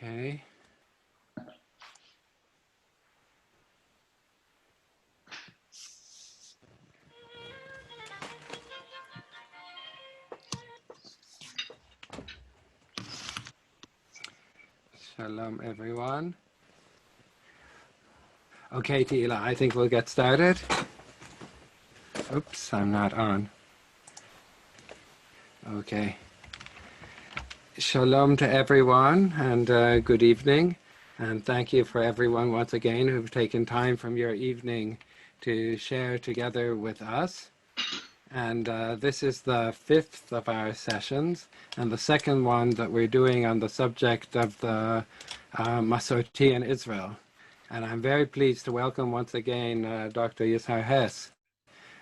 Okay. Shalom, everyone. Okay, Tila, I think we'll get started. Oops, I'm not on. Okay. Shalom to everyone, and good evening. And thank you for everyone once again who've taken time from your evening to share together with us. And this is the 5th of our sessions, and the second one that we're doing on the subject of the Masorti in Israel. And I'm very pleased to welcome once again Dr. Yizhar Hess,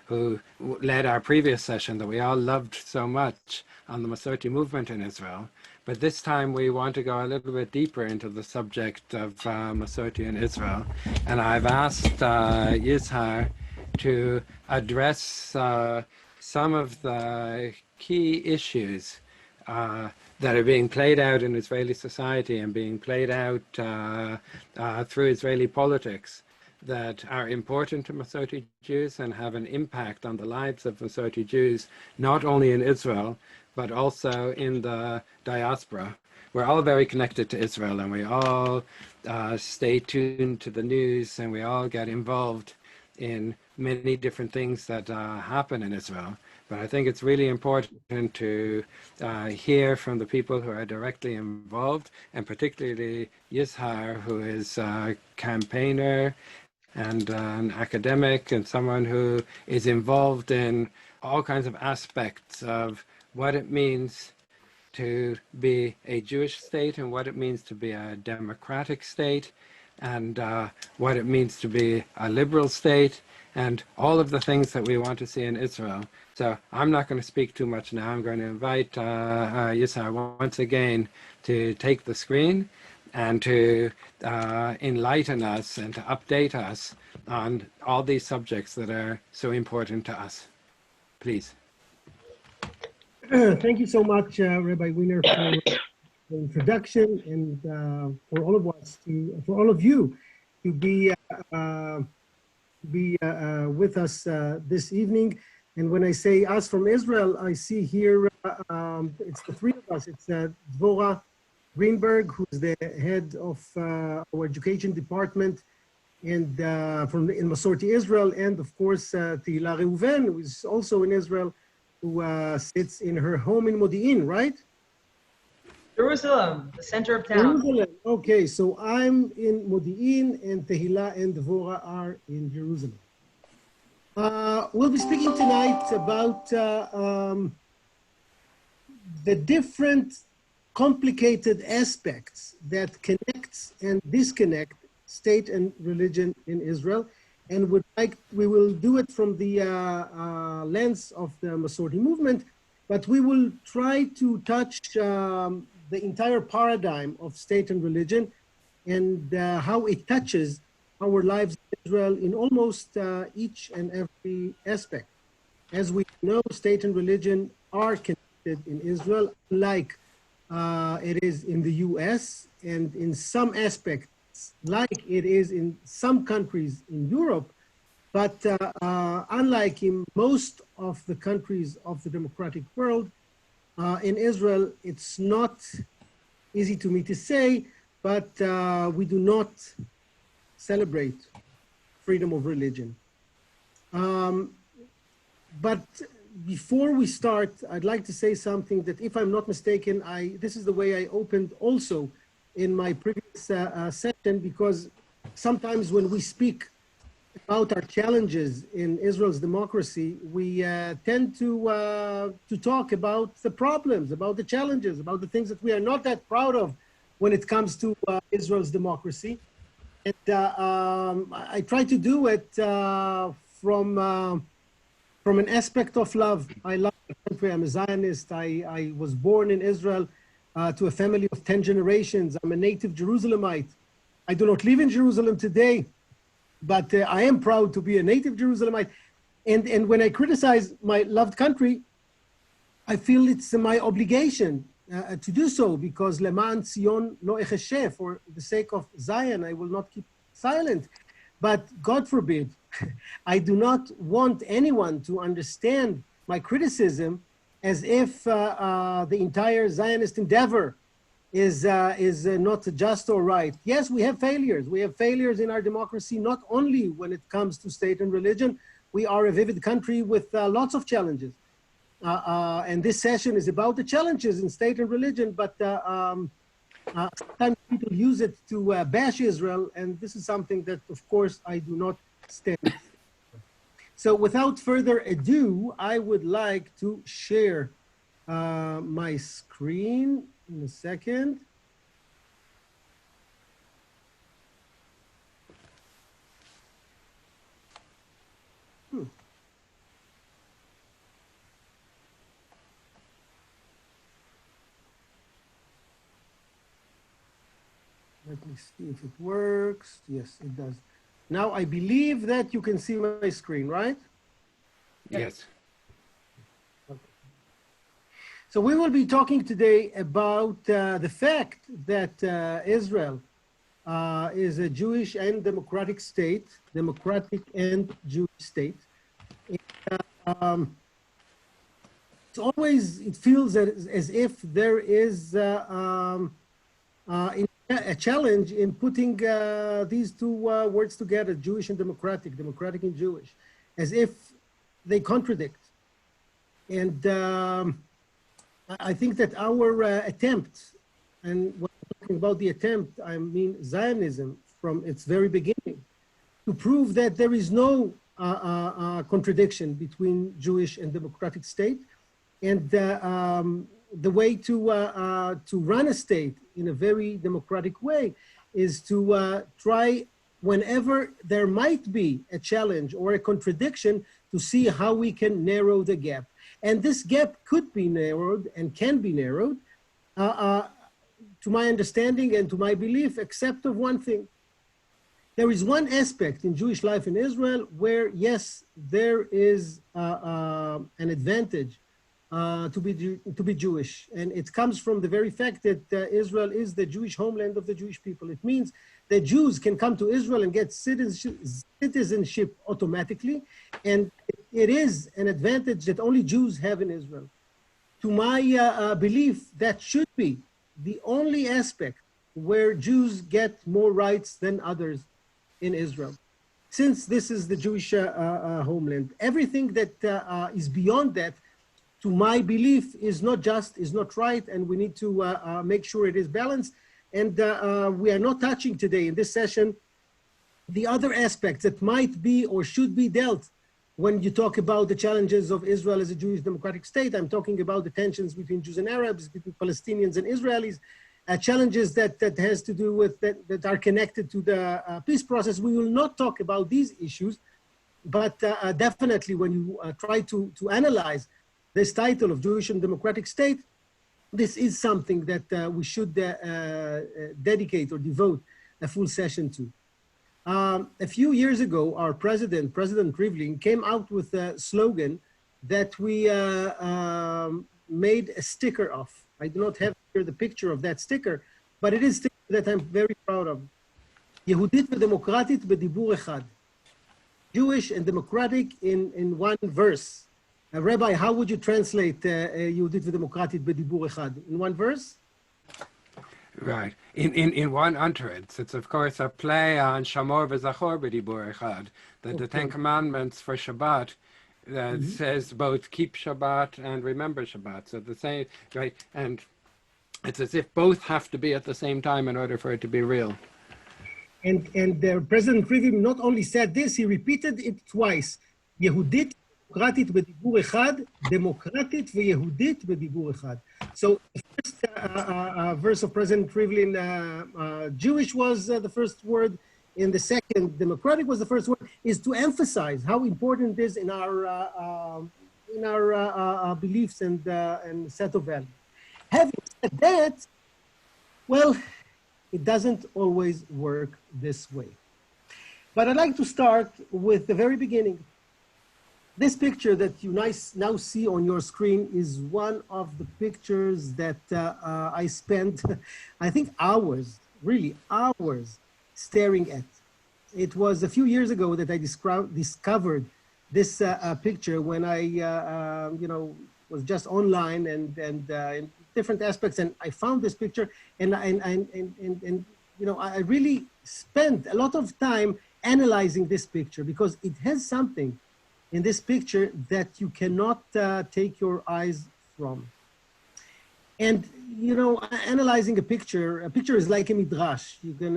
who led our previous session that we all loved so much on the Masorti movement in Israel. But this time we want to go a little bit deeper into the subject of Masorti in Israel. And I've asked Yizhar to address some of the key issues that are being played out in Israeli society and being played out through Israeli politics that are important to Masorti Jews and have an impact on the lives of Masorti Jews, not only in Israel, but also in the diaspora. We're all very connected to Israel, and we all stay tuned to the news, and we all get involved in many different things that happen in Israel. But I think it's really important to hear from the people who are directly involved, and particularly Yizhar, who is a campaigner and an academic and someone who is involved in all kinds of aspects of what it means to be a Jewish state and what it means to be a democratic state and what it means to be a liberal state and all of the things that we want to see in Israel. So I'm not going to speak too much now. I'm going to invite Yizhar once again to take the screen and to enlighten us and to update us on all these subjects that are so important to us. Please. Thank you so much, Rabbi Wiener, for the introduction and for all of us, for all of you to be with us this evening. And when I say us from Israel, I see here it's the three of us. It's Dvorah Greenberg, who's the head of our education department and in Masorti Israel, and of course Tehila Reuven, who is also in Israel, who sits in her home in Modi'in, right? Jerusalem, the center of town. Jerusalem. Okay, so I'm in Modi'in, and Tehila and Dvorah are in Jerusalem. We'll be speaking tonight about the different complicated aspects that connects and disconnect state and religion in Israel, and we will do it from the lens of the Masorti movement, but we will try to touch the entire paradigm of state and religion and how it touches our lives in Israel in almost each and every aspect. As we know, state and religion are connected in Israel, like it is in the US, and in some aspects, like it is in some countries in Europe, but unlike in most of the countries of the democratic world, in Israel, it's not easy to me to say, but we do not celebrate freedom of religion. But before we start, I'd like to say something that, if I'm not mistaken, this is the way I opened also in my previous session, because sometimes when we speak about our challenges in Israel's democracy, we tend to talk about the problems, about the challenges, about the things that we are not that proud of when it comes to Israel's democracy. And I try to do it from an aspect of love. I love my country. I'm a Zionist. I was born in Israel to a family of 10 generations. I'm a native Jerusalemite. I do not live in Jerusalem today, but I am proud to be a native Jerusalemite. And when I criticize my loved country, I feel it's my obligation to do so, because Leman Zion lo echeshe, for the sake of Zion, I will not keep silent. But God forbid, I do not want anyone to understand my criticism as if the entire Zionist endeavor is not just or right. Yes, we have failures. We have failures in our democracy, not only when it comes to state and religion. We are a vivid country with lots of challenges. And this session is about the challenges in state and religion, but sometimes people use it to bash Israel, and this is something that, of course, I do not stand for. So without further ado, I would like to share my screen in a second. Let me see if it works. Yes, it does. Now I believe that you can see my screen, right? Yes. Okay. So we will be talking today about the fact that Israel is a Jewish and democratic state, democratic and Jewish state. It feels as if there is a challenge in putting these two words together, Jewish and democratic, democratic and Jewish, as if they contradict. And I think that our attempt, and when I'm talking about the attempt, I mean Zionism from its very beginning, to prove that there is no contradiction between Jewish and democratic state, and the way to run a state in a very democratic way is to try, whenever there might be a challenge or a contradiction, to see how we can narrow the gap. And this gap could be narrowed and can be narrowed, to my understanding and to my belief, except of one thing. There is one aspect in Jewish life in Israel where, yes, there is an advantage to be Jewish. And it comes from the very fact that Israel is the Jewish homeland of the Jewish people. It means that Jews can come to Israel and get citizenship automatically. And it is an advantage that only Jews have in Israel. To my belief, that should be the only aspect where Jews get more rights than others in Israel, since this is the Jewish homeland. Everything that is beyond that, to my belief, is not just, is not right, and we need to make sure it is balanced. And we are not touching today in this session the other aspects that might be or should be dealt when you talk about the challenges of Israel as a Jewish democratic state. I'm talking about the tensions between Jews and Arabs, between Palestinians and Israelis, challenges that has to do with, that are connected to the peace process. We will not talk about these issues, but definitely when you try to analyze this title of Jewish and democratic state, this is something that we should dedicate or devote a full session to. A few years ago, our President Rivlin, came out with a slogan that we made a sticker of. I do not have here the picture of that sticker, but it is a sticker that I'm very proud of. Yehudit v'demokratit b'dibur echad. Jewish and democratic in one verse. Rabbi, how would you translate Yehudit v'demokratit b'dibur echad? In one verse? Right. In one utterance. It's, of course, a play on Shamor v'Zachor b'dibur echad. The Ten Commandments for Shabbat says both keep Shabbat and remember Shabbat. So the same, right? And it's as if both have to be at the same time in order for it to be real. And President Rivlin not only said this, he repeated it twice. Yehudit דמוקרטית בדיבור אחד, דמוקרטית ויהודית בדיבור אחד. So the first verse of President Rivlin, Jewish was the first word, in the second, democratic was the first one, is to emphasize how important it is in our beliefs and set of values. Having said that, well, it doesn't always work this way. But I'd like to start with the very beginning. This picture that you now see on your screen is one of the pictures that I spent, I think, hours, really hours, staring at. It was a few years ago that I discovered this picture when I, was just online and in different aspects, and I found this picture, and I really spent a lot of time analyzing this picture because it has something in this picture that you cannot take your eyes from. And analyzing a picture is like a midrash. You can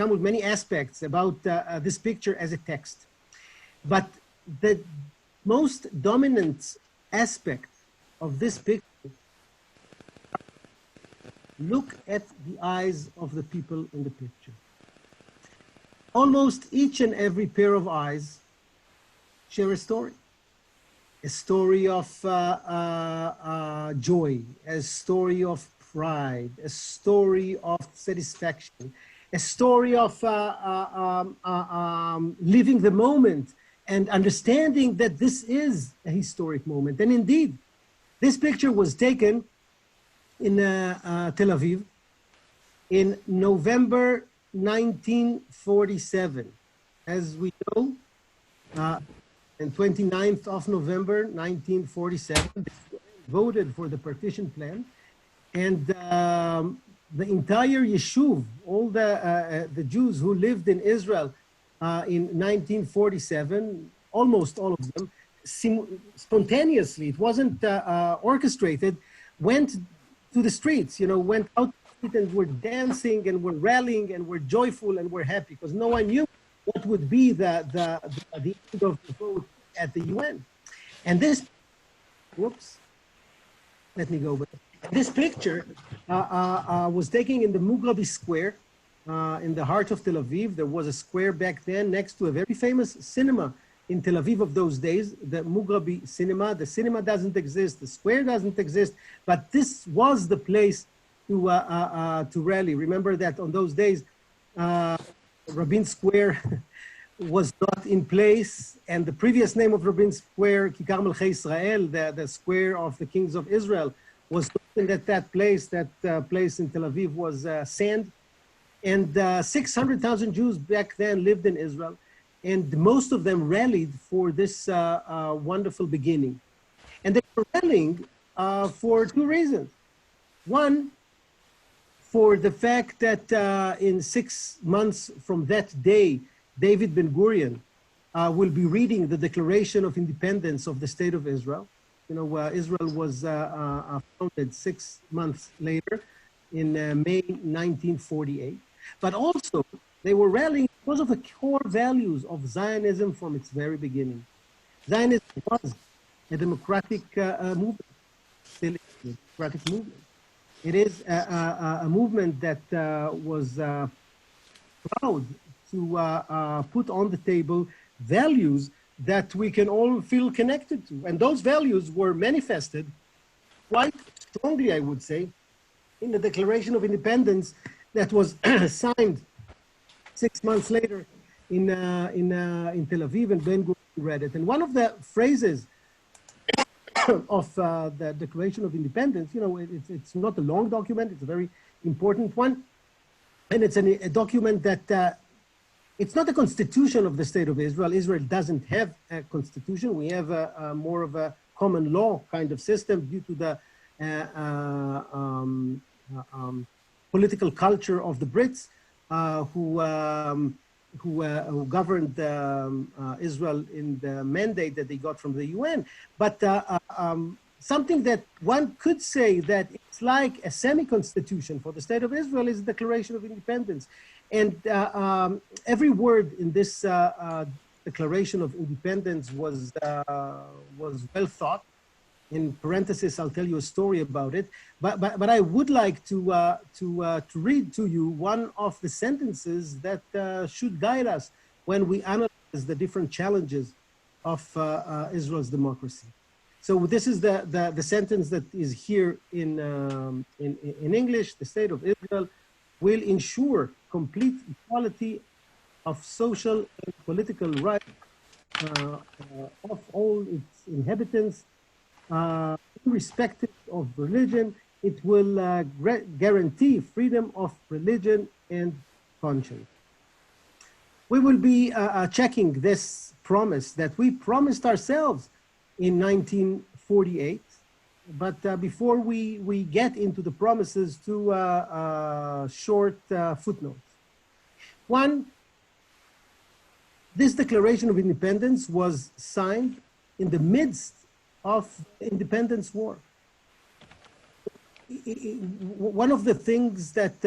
come with many aspects about this picture as a text. But the most dominant aspect of this picture, look at the eyes of the people in the picture. Almost each and every pair of eyes share a story of joy, a story of pride, a story of satisfaction, a story of living the moment and understanding that this is a historic moment. And indeed, this picture was taken in Tel Aviv in November 1947. As we know, on 29th of November 1947, they voted for the partition plan, and the entire Yishuv, all the Jews who lived in Israel in 1947, almost all of them, spontaneously, it wasn't orchestrated, went to the streets, went out and were dancing and were rallying and were joyful and were happy because no one knew what would be the end of the vote at the UN. And this, let me go back. This picture was taken in the Mughrabi Square in the heart of Tel Aviv. There was a square back then next to a very famous cinema in Tel Aviv of those days, the Mughrabi cinema. The cinema doesn't exist, the square doesn't exist, but this was the place to rally. Remember that on those days, Rabin Square was not in place, and the previous name of Rabin Square, Kikar Melchei Israel, the square of the kings of Israel, was at that place in Tel Aviv was sand. And 600,000 Jews back then lived in Israel, and most of them rallied for this wonderful beginning. And they were rallying for two reasons. One, for the fact that in 6 months from that day, David Ben-Gurion will be reading the Declaration of Independence of the State of Israel. Israel was founded 6 months later in May 1948. But also, they were rallying because of the core values of Zionism from its very beginning. Zionism was a democratic movement, still is a democratic movement. It is a movement that was proud to put on the table values that we can all feel connected to. And those values were manifested quite strongly, I would say, in the Declaration of Independence that was signed 6 months later in Tel Aviv, and Ben-Gurion read it. And one of the phrases of the Declaration of Independence, it's not a long document, it's a very important one. And it's a document that, it's not a constitution of the State of Israel. Israel doesn't have a constitution. We have more of a common law kind of system due to the political culture of the Brits who governed Israel in the mandate that they got from the UN. But something that one could say that it's like a semi-constitution for the State of Israel is the Declaration of Independence. And every word in this Declaration of Independence was well thought. In parenthesis, I'll tell you a story about it. But I would like to read to you one of the sentences that should guide us when we analyze the different challenges of Israel's democracy. So this is the sentence that is here in English. The state of Israel will ensure complete equality of social and political rights of all its inhabitants, irrespective of religion. It will guarantee freedom of religion and conscience. We will be checking this promise that we promised ourselves in 1948. But before we get into the promises, two short footnotes. One, this Declaration of Independence was signed in the midst of the Independence War. One of the things that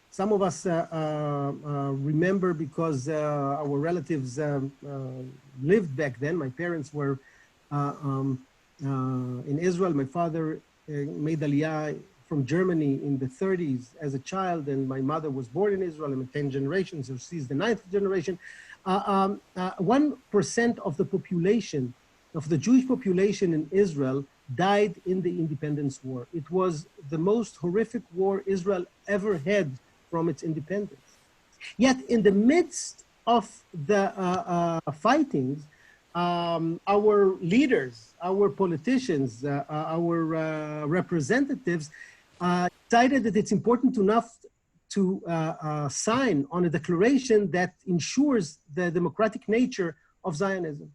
some of us remember because our relatives lived back then. My parents were in Israel. My father made Aliyah from Germany in the 30s as a child, and my mother was born in Israel. I'm a 10th generation, so she's the 9th generation. 1% of the population, of the Jewish population in Israel, died in the Independence War. It was the most horrific war Israel ever had from its independence. Yet in the midst of the fightings, our leaders, our politicians, our representatives decided that it's important enough to sign on a declaration that ensures the democratic nature of Zionism.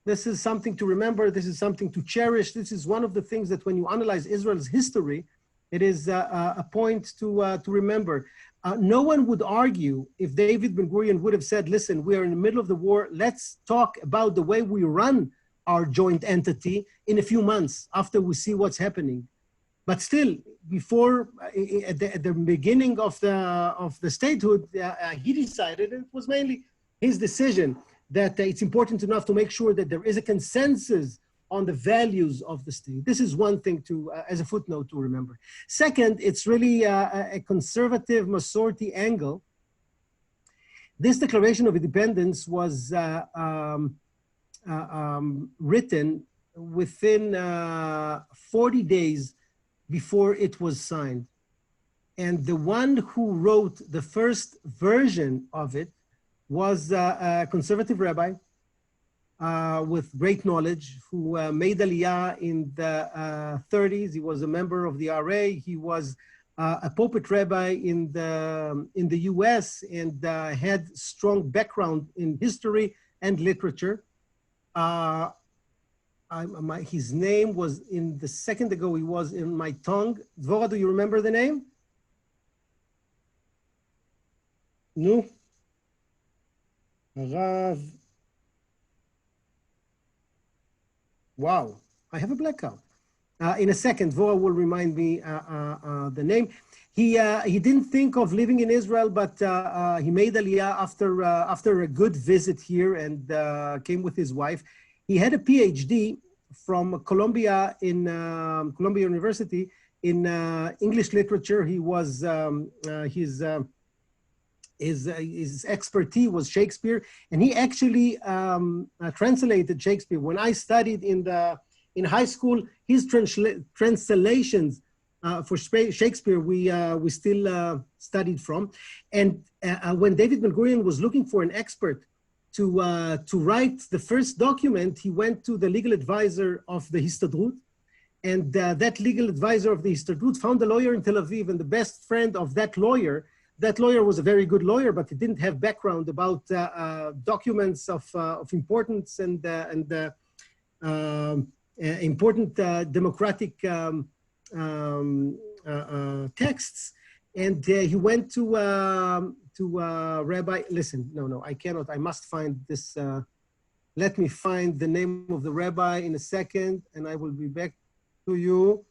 This is something to remember. This is something to cherish. This is one of the things that when you analyze Israel's history, it is a point to remember. No one would argue if David Ben-Gurion would have said, listen, we are in the middle of the war. Let's talk about the way we run our joint entity in a few months after we see what's happening. But still, before, at the beginning of the statehood, he decided, and it was mainly his decision, that it's important enough to make sure that there is a consensus on the values of the state. This is one thing to, as a footnote to remember. Second, it's really a conservative Masorti angle. This Declaration of Independence was written within 40 days before it was signed. And the one who wrote the first version of it was a conservative rabbi with great knowledge who made Aliyah in the 30s. He was a member of the RA. He was a pulpit rabbi in the US and had strong background in history and literature. His name was in the second ago, he was in my tongue. Dvorah, do you remember the name? No? Rav. Wow, I have a blackout. In a second, Dvorah will remind me the name. He didn't think of living in Israel, but he made Aliyah after a good visit here and came with his wife. He had a PhD from Columbia University in English literature. He was his expertise was Shakespeare, and he actually translated Shakespeare. When I studied in high school, his translations for Shakespeare we still studied from. And when David Ben-Gurion was looking for an expert to write the first document, he went to the legal advisor of the Histadrut, and that legal advisor of the Histadrut found a lawyer in Tel Aviv, and the best friend of that lawyer was a very good lawyer, but he didn't have background about documents of importance and important democratic texts. And he went to Rabbi, listen, no, I cannot, I must find this. Let me find the name of the rabbi in a second, and I will be back to you.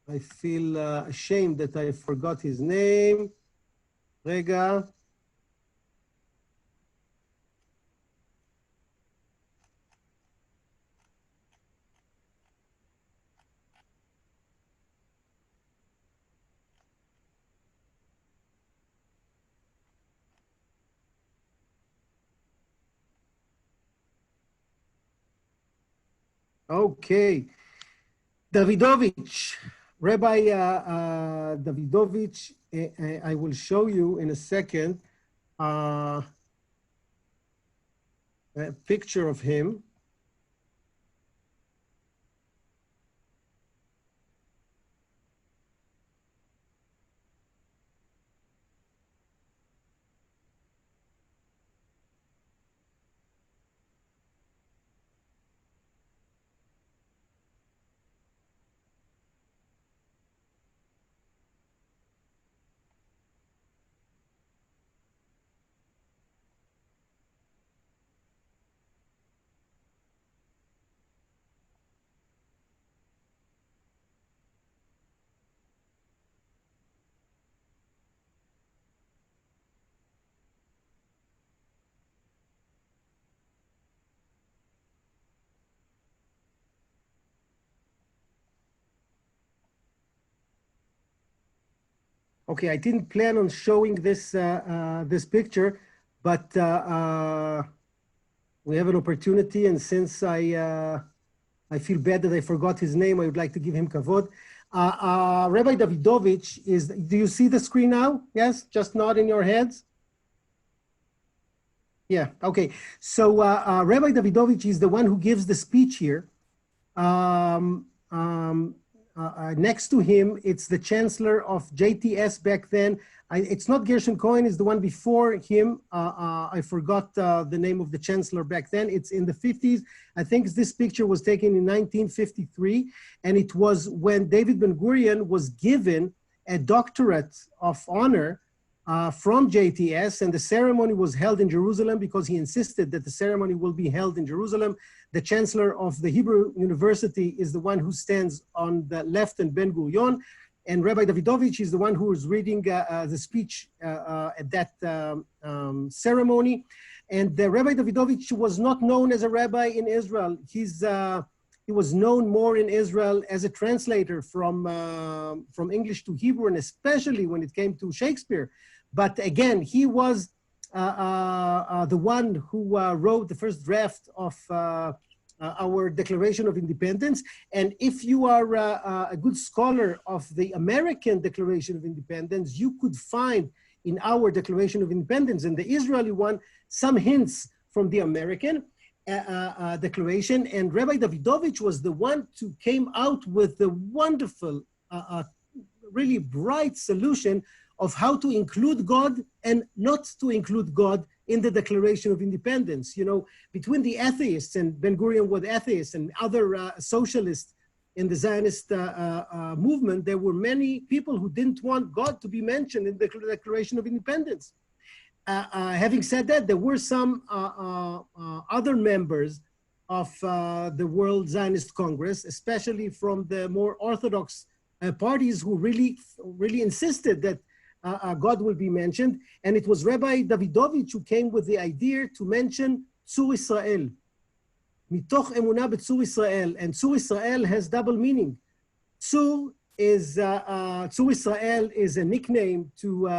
I feel ashamed that I forgot his name. Rega. Okay. Davidovich, Rabbi Davidovich, I will show you in a second a picture of him. Okay, I didn't plan on showing this this picture, but we have an opportunity, and since I feel bad that I forgot his name, I would like to give him kavod. Rabbi Davidovich is. Do you see the screen now? Yes, just nod in your heads. Yeah. Okay. So Rabbi Davidovich is the one who gives the speech here. Next to him, it's the chancellor of JTS back then. It's not Gershon Cohen, it's the one before him. I forgot the name of the chancellor back then. It's in the 50s. I think this picture was taken in 1953. And it was when David Ben-Gurion was given a doctorate of honor from JTS, and the ceremony was held in Jerusalem because he insisted that the ceremony will be held in Jerusalem. The chancellor of the Hebrew University is the one who stands on the left in Ben-Gurion, and Rabbi Davidovich is the one who is reading the speech at that ceremony. And Rabbi Davidovich was not known as a rabbi in Israel. He was known more in Israel as a translator from English to Hebrew, and especially when it came to Shakespeare. But again, he was the one who wrote the first draft of our Declaration of Independence. And if you are a good scholar of the American Declaration of Independence, you could find in our Declaration of Independence and the Israeli one some hints from the American declaration. And Rabbi Davidovich was the one who came out with the wonderful, really bright solution of how to include God and not to include God in the Declaration of Independence. You know, between the atheists, and Ben-Gurion was atheist, and other socialists in the Zionist movement, there were many people who didn't want God to be mentioned in the Declaration of Independence. Having said that, there were some other members of the World Zionist Congress, especially from the more orthodox parties, who really insisted that God will be mentioned. And it was Rabbi Davidovich who came with the idea to mention Tzur Israel. Mitoch emunah b'Tzur Israel. And Tzur Israel has double meaning. Tzur Israel is a nickname to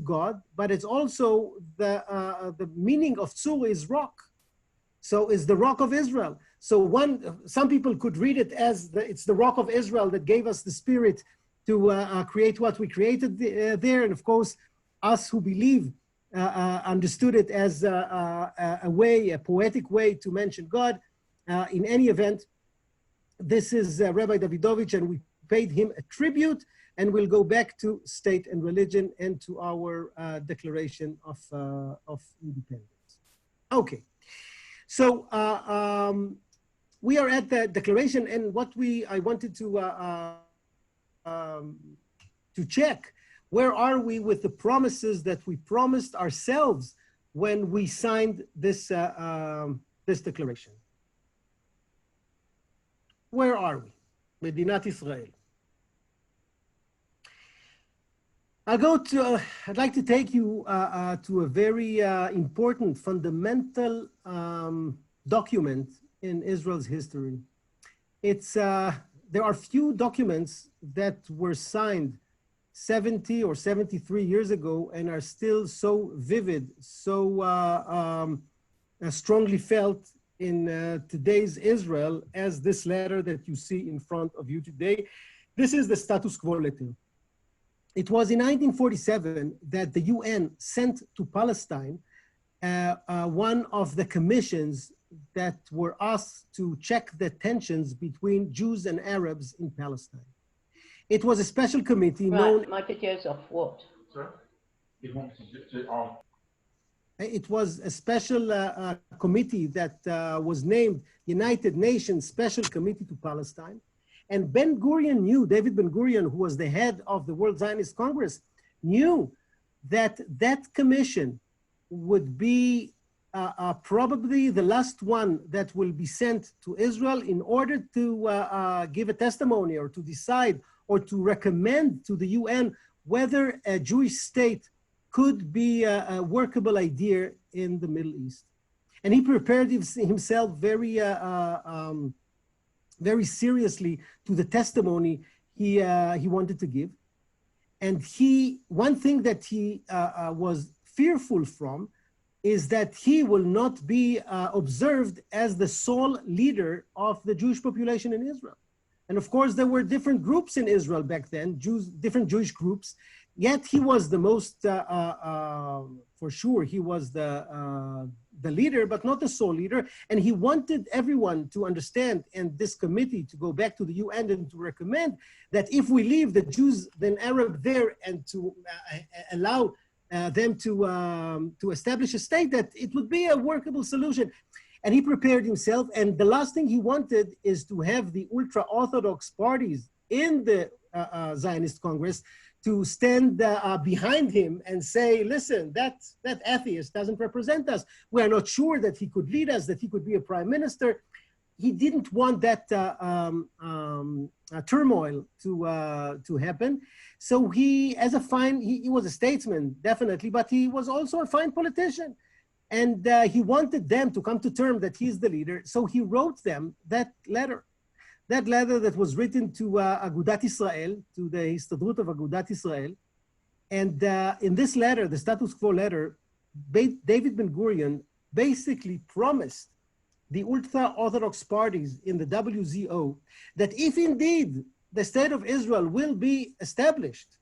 God, but it's also the meaning of Tzur is rock. So it's the rock of Israel. So some people could read it as it's the rock of Israel that gave us the spirit to create what we created there. And of course, us who believe understood it as a poetic way to mention God. In any event, this is Rabbi Davidovich, and we paid him a tribute, and we'll go back to state and religion and to our Declaration of Independence. Okay, so we are at the Declaration, and what I wanted to check, where are we with the promises that we promised ourselves when we signed this this declaration? Where are we? Medinat Israel. I'd like to take you to a very important, fundamental document in Israel's history. There are few documents that were signed 70 or 73 years ago and are still so vivid, so strongly felt in today's Israel as this letter that you see in front of you today. This is the status quo letter. It was in 1947 that the UN sent to Palestine one of the commissions that were asked to check the tensions between Jews and Arabs in Palestine. It was a special committee known... My video's off, what? Sorry? He wants to It was a special committee that was named United Nations Special Committee to Palestine. And Ben Gurion knew, David Ben Gurion, who was the head of the World Zionist Congress, knew that that commission would be probably the last one that will be sent to Israel in order to give a testimony or to decide or to recommend to the UN whether a Jewish state could be a workable idea in the Middle East. And he prepared himself very seriously to the testimony he wanted to give. And one thing that he was fearful from is that he will not be observed as the sole leader of the Jewish population in Israel. And of course, there were different groups in Israel back then, different Jewish groups, yet he was the most, for sure, he was the leader, but not the sole leader. And he wanted everyone to understand, and this committee to go back to the UN and to recommend that if we leave the Jews, then Arab there, and to allow them to establish a state, that it would be a workable solution. And he prepared himself. And the last thing he wanted is to have the ultra-Orthodox parties in the Zionist Congress to stand behind him and say, listen, that atheist doesn't represent us. We are not sure that he could lead us, that he could be a prime minister. He didn't want that turmoil to happen. So he was a statesman, definitely, but he was also a fine politician. And he wanted them to come to terms that he's the leader. So he wrote them that letter that was written to Agudat Israel, to the Histadrut of Agudat Israel. And in this letter, the status quo letter, David Ben Gurion basically promised the ultra-Orthodox parties in the WZO that if indeed the state of Israel will be established,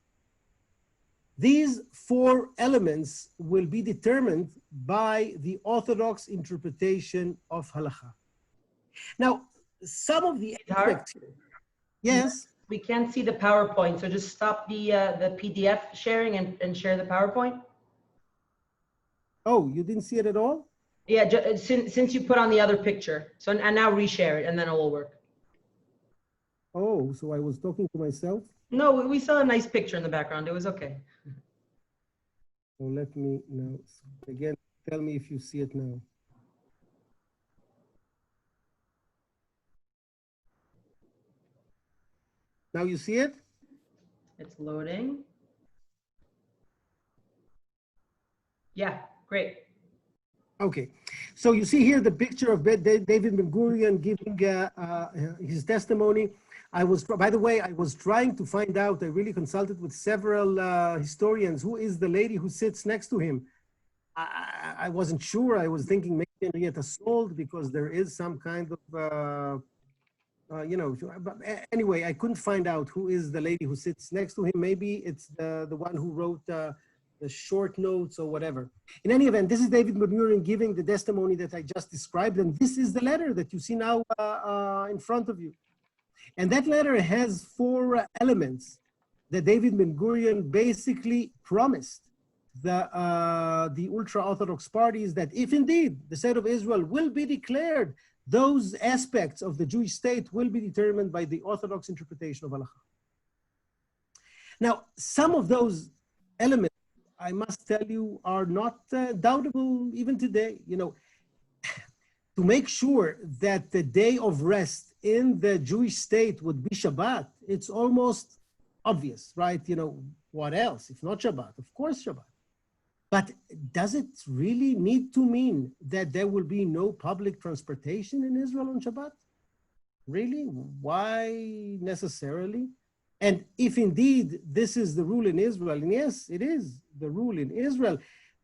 these four elements will be determined by the Orthodox interpretation of halakha. Now, some of the aspects, yes? We can't see the PowerPoint, so just stop the PDF sharing and share the PowerPoint. Oh, you didn't see it at all? Yeah, since you put on the other picture. So, and now reshare it and then it will work. Oh, so I was talking to myself? No, we saw a nice picture in the background. It was okay. So let me now, again, tell me if you see it now. Now you see it? It's loading. Yeah, great. Okay, so you see here the picture of David Ben Gurion giving his testimony. By the way, I was trying to find out, I really consulted with several historians, who is the lady who sits next to him. I wasn't sure. I was thinking maybe Henrietta Sold, because there is some kind of, but anyway, I couldn't find out who is the lady who sits next to him. Maybe it's the one who wrote the short notes or whatever. In any event, this is David Ben Gurion giving the testimony that I just described, and this is the letter that you see now in front of you. And that letter has four elements that David Ben Gurion basically promised the ultra-Orthodox parties that if indeed the state of Israel will be declared, those aspects of the Jewish state will be determined by the Orthodox interpretation of halakha. Now, some of those elements, I must tell you, are not doubtable even today. You know, to make sure that the day of rest in the Jewish state would be Shabbat, it's almost obvious, right? You know, what else? If not Shabbat, of course Shabbat. But does it really need to mean that there will be no public transportation in Israel on Shabbat? Really? Why necessarily? And if indeed this is the rule in Israel, and yes, it is the rule in Israel,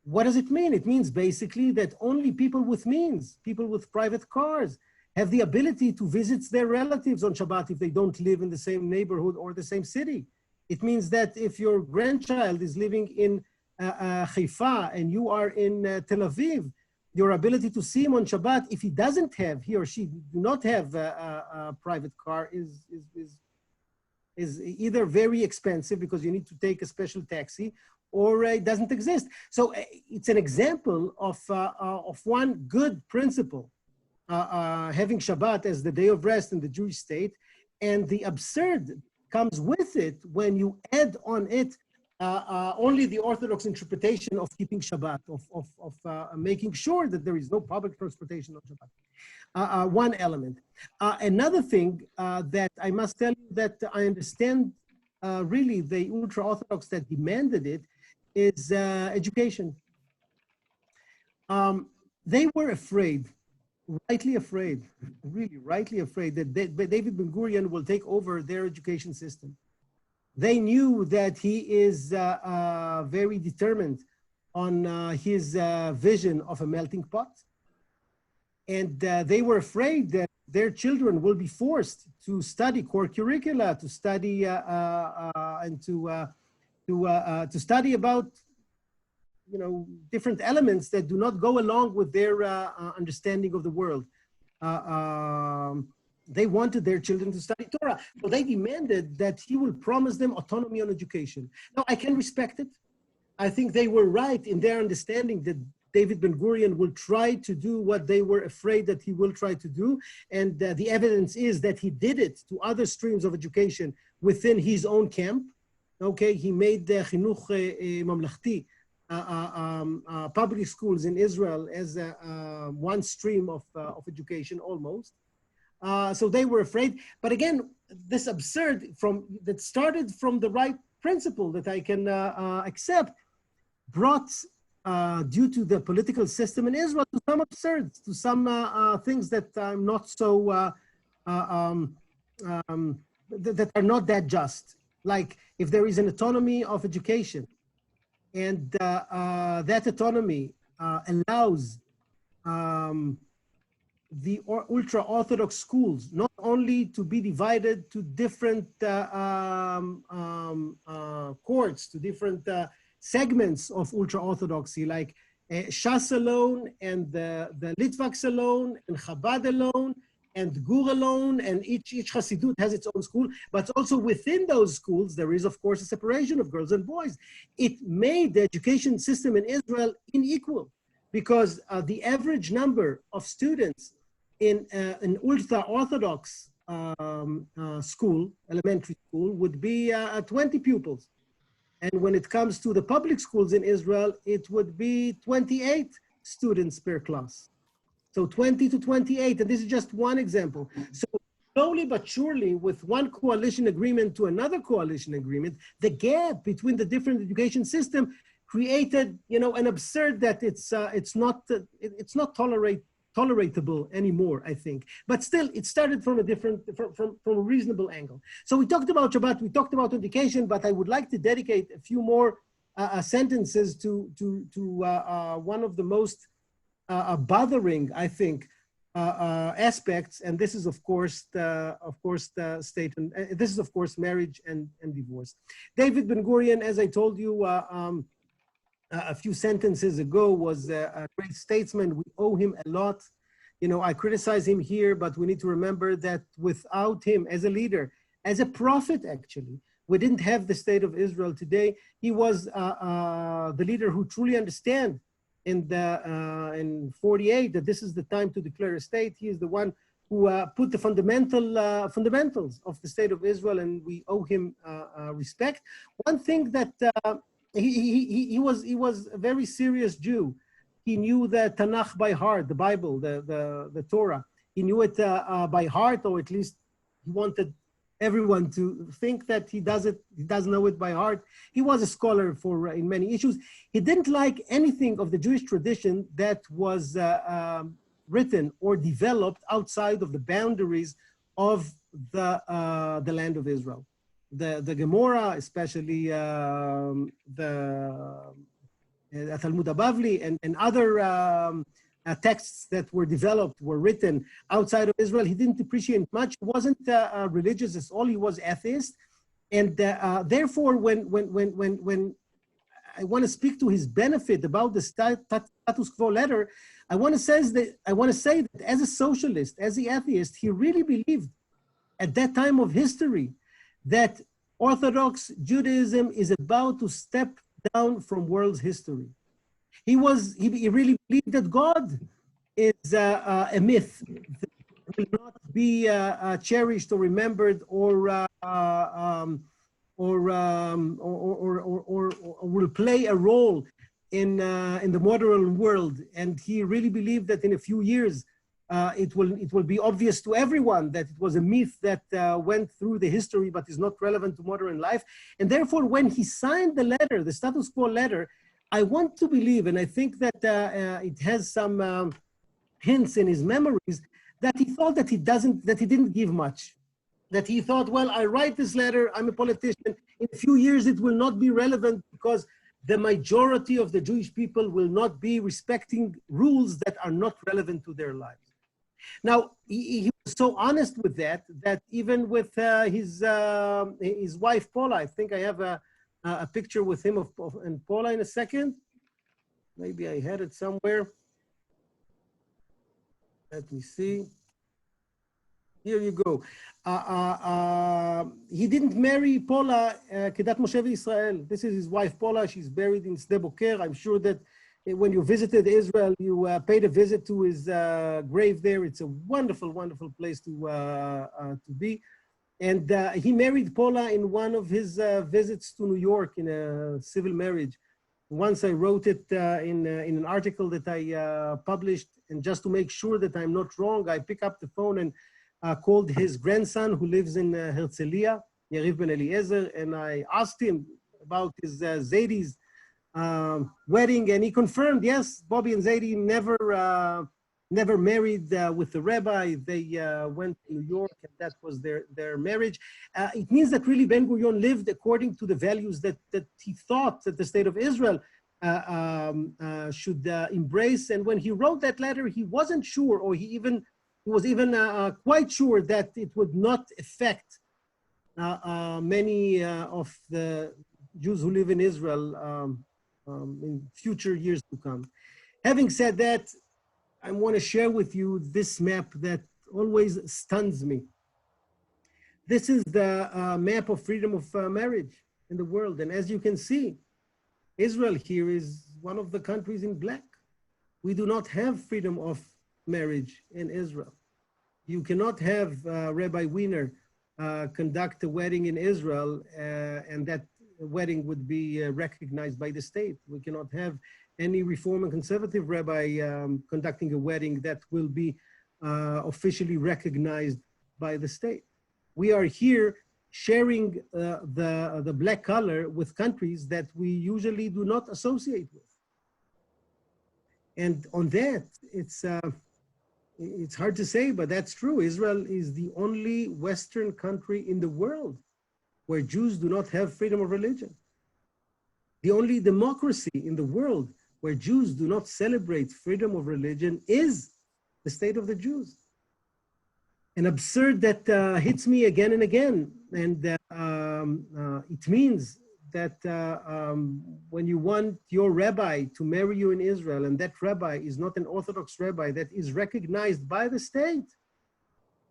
What does it mean? It means basically that only people with means, people with private cars, have the ability to visit their relatives on Shabbat if they don't live in the same neighborhood or the same city. It means that if your grandchild is living in Haifa and you are in Tel Aviv, your ability to see him on Shabbat, if he doesn't have, he or she do not have a private car, is either very expensive because you need to take a special taxi, or it doesn't exist. So it's an example of one good principle, having Shabbat as the day of rest in the Jewish state, and the absurd comes with it when you add on it only the Orthodox interpretation of keeping Shabbat, of making sure that there is no public transportation on Shabbat. One element. Another thing that I must tell you that I understand really the ultra-Orthodox that demanded it is education. They were afraid, rightly afraid, really rightly afraid that David Ben-Gurion will take over their education system. They knew that he is very determined on his vision of a melting pot. And they were afraid that their children will be forced to study core curricula, to study and to study about, you know, different elements that do not go along with their understanding of the world. They wanted their children to study Torah. So they demanded that he will promise them autonomy on education. Now, I can respect it. I think they were right in their understanding that David Ben-Gurion will try to do what they were afraid that he will try to do. And the evidence is that he did it to other streams of education within his own camp. Okay, he made the Chinuch Mamlachti, public schools in Israel, as one stream of education almost. So they were afraid. But again, this absurd that started from the right principle that I can accept, brought, due to the political system in Israel, to some absurd, to some things that I'm not so, that are not that just. Like if there is an autonomy of education, and that autonomy allows the ultra-Orthodox schools not only to be divided to different courts, to different segments of ultra-Orthodoxy, like Shas alone, and the Litvaks alone, and Chabad alone, and Gur alone, and each Hasidut has its own school, but also within those schools, there is, of course, a separation of girls and boys. It made the education system in Israel unequal, because the average number of students in an ultra-Orthodox school, elementary school, would be 20 pupils. And when it comes to the public schools in Israel, it would be 28 students per class. So 20 to 28, and this is just one example. So slowly but surely, with one coalition agreement to another coalition agreement, the gap between the different education system created, you know, an absurd that it's not toleratable anymore, I think. But still, it started from a different, from a reasonable angle. So we talked about Shabbat, we talked about education, but I would like to dedicate a few more sentences to one of the most bothering, I think, aspects, and this is of course the state, and this is of course marriage and divorce. David Ben-Gurion, as I told you a few sentences ago, was a great statesman. We owe him a lot. You know, I criticize him here, but we need to remember that without him as a leader, as a prophet, actually, we didn't have the state of Israel today. He was the leader who truly understands in 48 that this is the time to declare a state. He is the one who put the fundamentals of the state of Israel, and we owe him respect. One thing that he was a very serious Jew. He knew the Tanakh by heart, the Bible, the Torah. He knew it by heart, or at least he wanted everyone to think that he does know it by heart. He was a scholar in many issues. He didn't like anything of the Jewish tradition that was written or developed outside of the boundaries of the land of Israel. The Gemara, especially the Talmud Bavli, and other texts that were developed, were written outside of Israel. He didn't appreciate much. He wasn't religious at all. He was atheist. And therefore, when I want to speak to his benefit about the status quo letter, I want to say that as a socialist, as an atheist, he really believed at that time of history that Orthodox Judaism is about to step down from world's history. He really believed that God is a myth that will not be cherished or remembered or will play a role in the modern world. And he really believed that in a few years it will be obvious to everyone that it was a myth that went through the history but is not relevant to modern life. And therefore, when he signed the letter, the status quo letter, I want to believe, and I think that it has some hints in his memories, that he thought that he didn't give much. That he thought, well, I write this letter, I'm a politician, in a few years it will not be relevant because the majority of the Jewish people will not be respecting rules that are not relevant to their lives. Now, he was so honest with that even with his wife, Paula, I think I have a picture with him and Paula in a second. Maybe I had it somewhere. Let me see. Here you go. He didn't marry Paula Kedat Moshe Israel. This is his wife, Paula. She's buried in Sde Boker. I'm sure that when you visited Israel, you paid a visit to his grave there. It's a wonderful, wonderful place to be. And he married Paula in one of his visits to New York in a civil marriage. Once I wrote it in an article that I published, and just to make sure that I'm not wrong, I pick up the phone and called his grandson who lives in Herzliya, Yariv Ben Eliezer, and I asked him about his Zaidie's wedding, and he confirmed, yes, Bobby and Zaidie never married with the rabbi. They went to New York, and that was their marriage. It means that really Ben-Gurion lived according to the values that he thought that the state of Israel should embrace. And when he wrote that letter, he wasn't sure, or he was even quite sure that it would not affect many of the Jews who live in Israel in future years to come. Having said that, I want to share with you this map that always stuns me. This is the map of freedom of marriage in the world. And as you can see, Israel here is one of the countries in black. We do not have freedom of marriage in Israel. You cannot have Rabbi Wiener conduct a wedding in Israel and that wedding would be recognized by the state. We cannot have any Reform and Conservative rabbi conducting a wedding that will be officially recognized by the state. We are here sharing the black color with countries that we usually do not associate with. And on that, it's hard to say, but that's true. Israel is the only Western country in the world where Jews do not have freedom of religion. The only democracy in the world where Jews do not celebrate freedom of religion is the state of the Jews. An absurd that hits me again and again. And it means that when you want your rabbi to marry you in Israel, and that rabbi is not an Orthodox rabbi that is recognized by the state,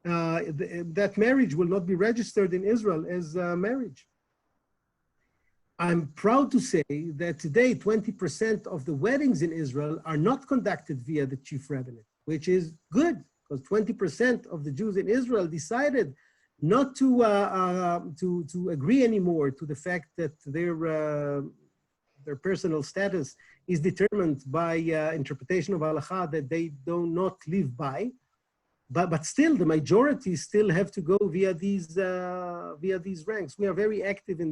that marriage will not be registered in Israel as marriage. I'm proud to say that today 20% of the weddings in Israel are not conducted via the chief rabbinate, which is good, because 20% of the Jews in Israel decided not to agree anymore to the fact that their personal status is determined by interpretation of halakha that they do not live by. But still, the majority still have to go via these ranks. We are very active in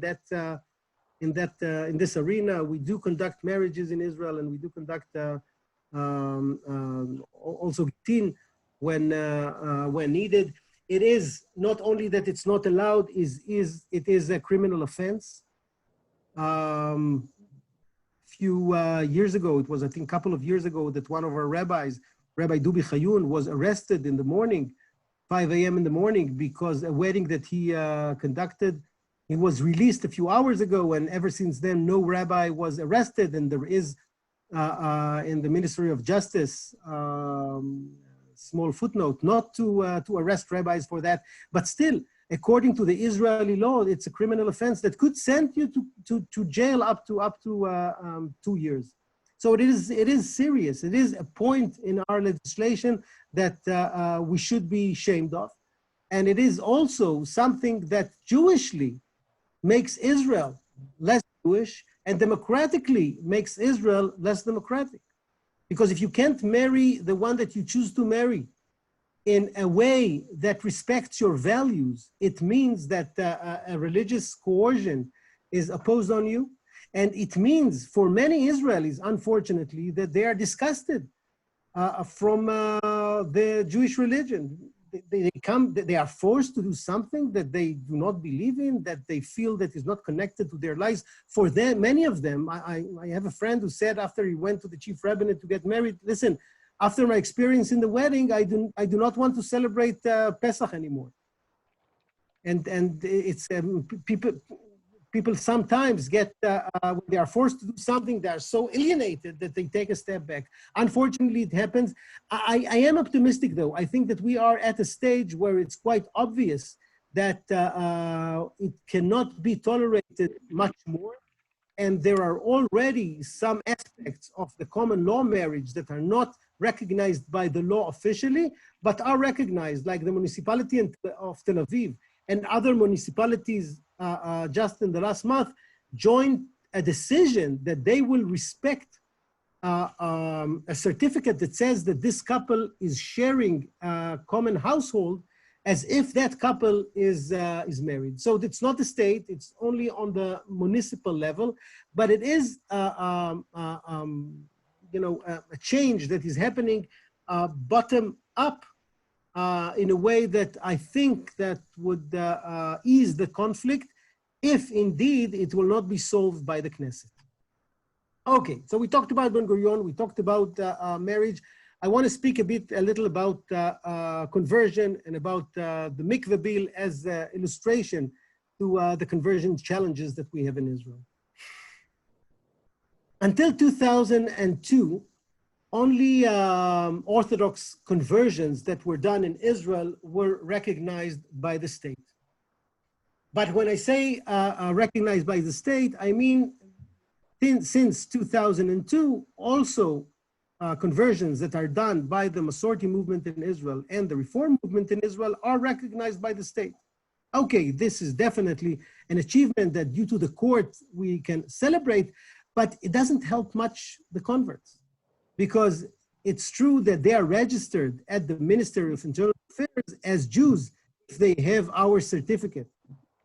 this arena. We do conduct marriages in Israel, and we do conduct also gittin when needed. It is not only that it's not allowed; it is a criminal offense. few years ago, it was, I think, a couple of years ago, that one of our rabbis, Rabbi Dubi Chayun, was arrested in the morning, 5 a.m. in the morning, because a wedding that he conducted, he was released a few hours ago, and ever since then, no rabbi was arrested, and there is in the Ministry of Justice, small footnote, not to arrest rabbis for that, but still, according to the Israeli law, it's a criminal offense that could send you to jail up to 2 years. So it is serious. It is a point in our legislation that we should be ashamed of. And it is also something that Jewishly makes Israel less Jewish and democratically makes Israel less democratic. Because if you can't marry the one that you choose to marry in a way that respects your values, it means that a religious coercion is opposed on you. And it means for many Israelis, unfortunately, that they are disgusted from the Jewish religion. They are forced to do something that they do not believe in, that they feel that is not connected to their lives. For them, many of them, I have a friend who said after he went to the chief rabbinate to get married, listen, after my experience in the wedding, I do not want to celebrate Pesach anymore. And it's people sometimes get, when they are forced to do something, they are so alienated that they take a step back. Unfortunately, it happens. I am optimistic, though. I think that we are at a stage where it's quite obvious that it cannot be tolerated much more. And there are already some aspects of the common law marriage that are not recognized by the law officially, but are recognized, like the municipality of Tel Aviv and other municipalities just in the last month joined a decision that they will respect a certificate that says that this couple is sharing a common household as if that couple is married. So it's not the state, it's only on the municipal level, but it is a change that is happening bottom up in a way that I think that would ease the conflict if indeed it will not be solved by the Knesset. Okay, so we talked about Ben Gurion, we talked about marriage. I want to speak a little about conversion and about the mikveh bill as an illustration to the conversion challenges that we have in Israel. Until 2002, only Orthodox conversions that were done in Israel were recognized by the state. But when I say recognized by the state, I mean since 2002, also conversions that are done by the Masorti movement in Israel and the Reform movement in Israel are recognized by the state. Okay, this is definitely an achievement that due to the court we can celebrate, but it doesn't help much the converts, because it's true that they are registered at the Ministry of Internal Affairs as Jews if they have our certificate,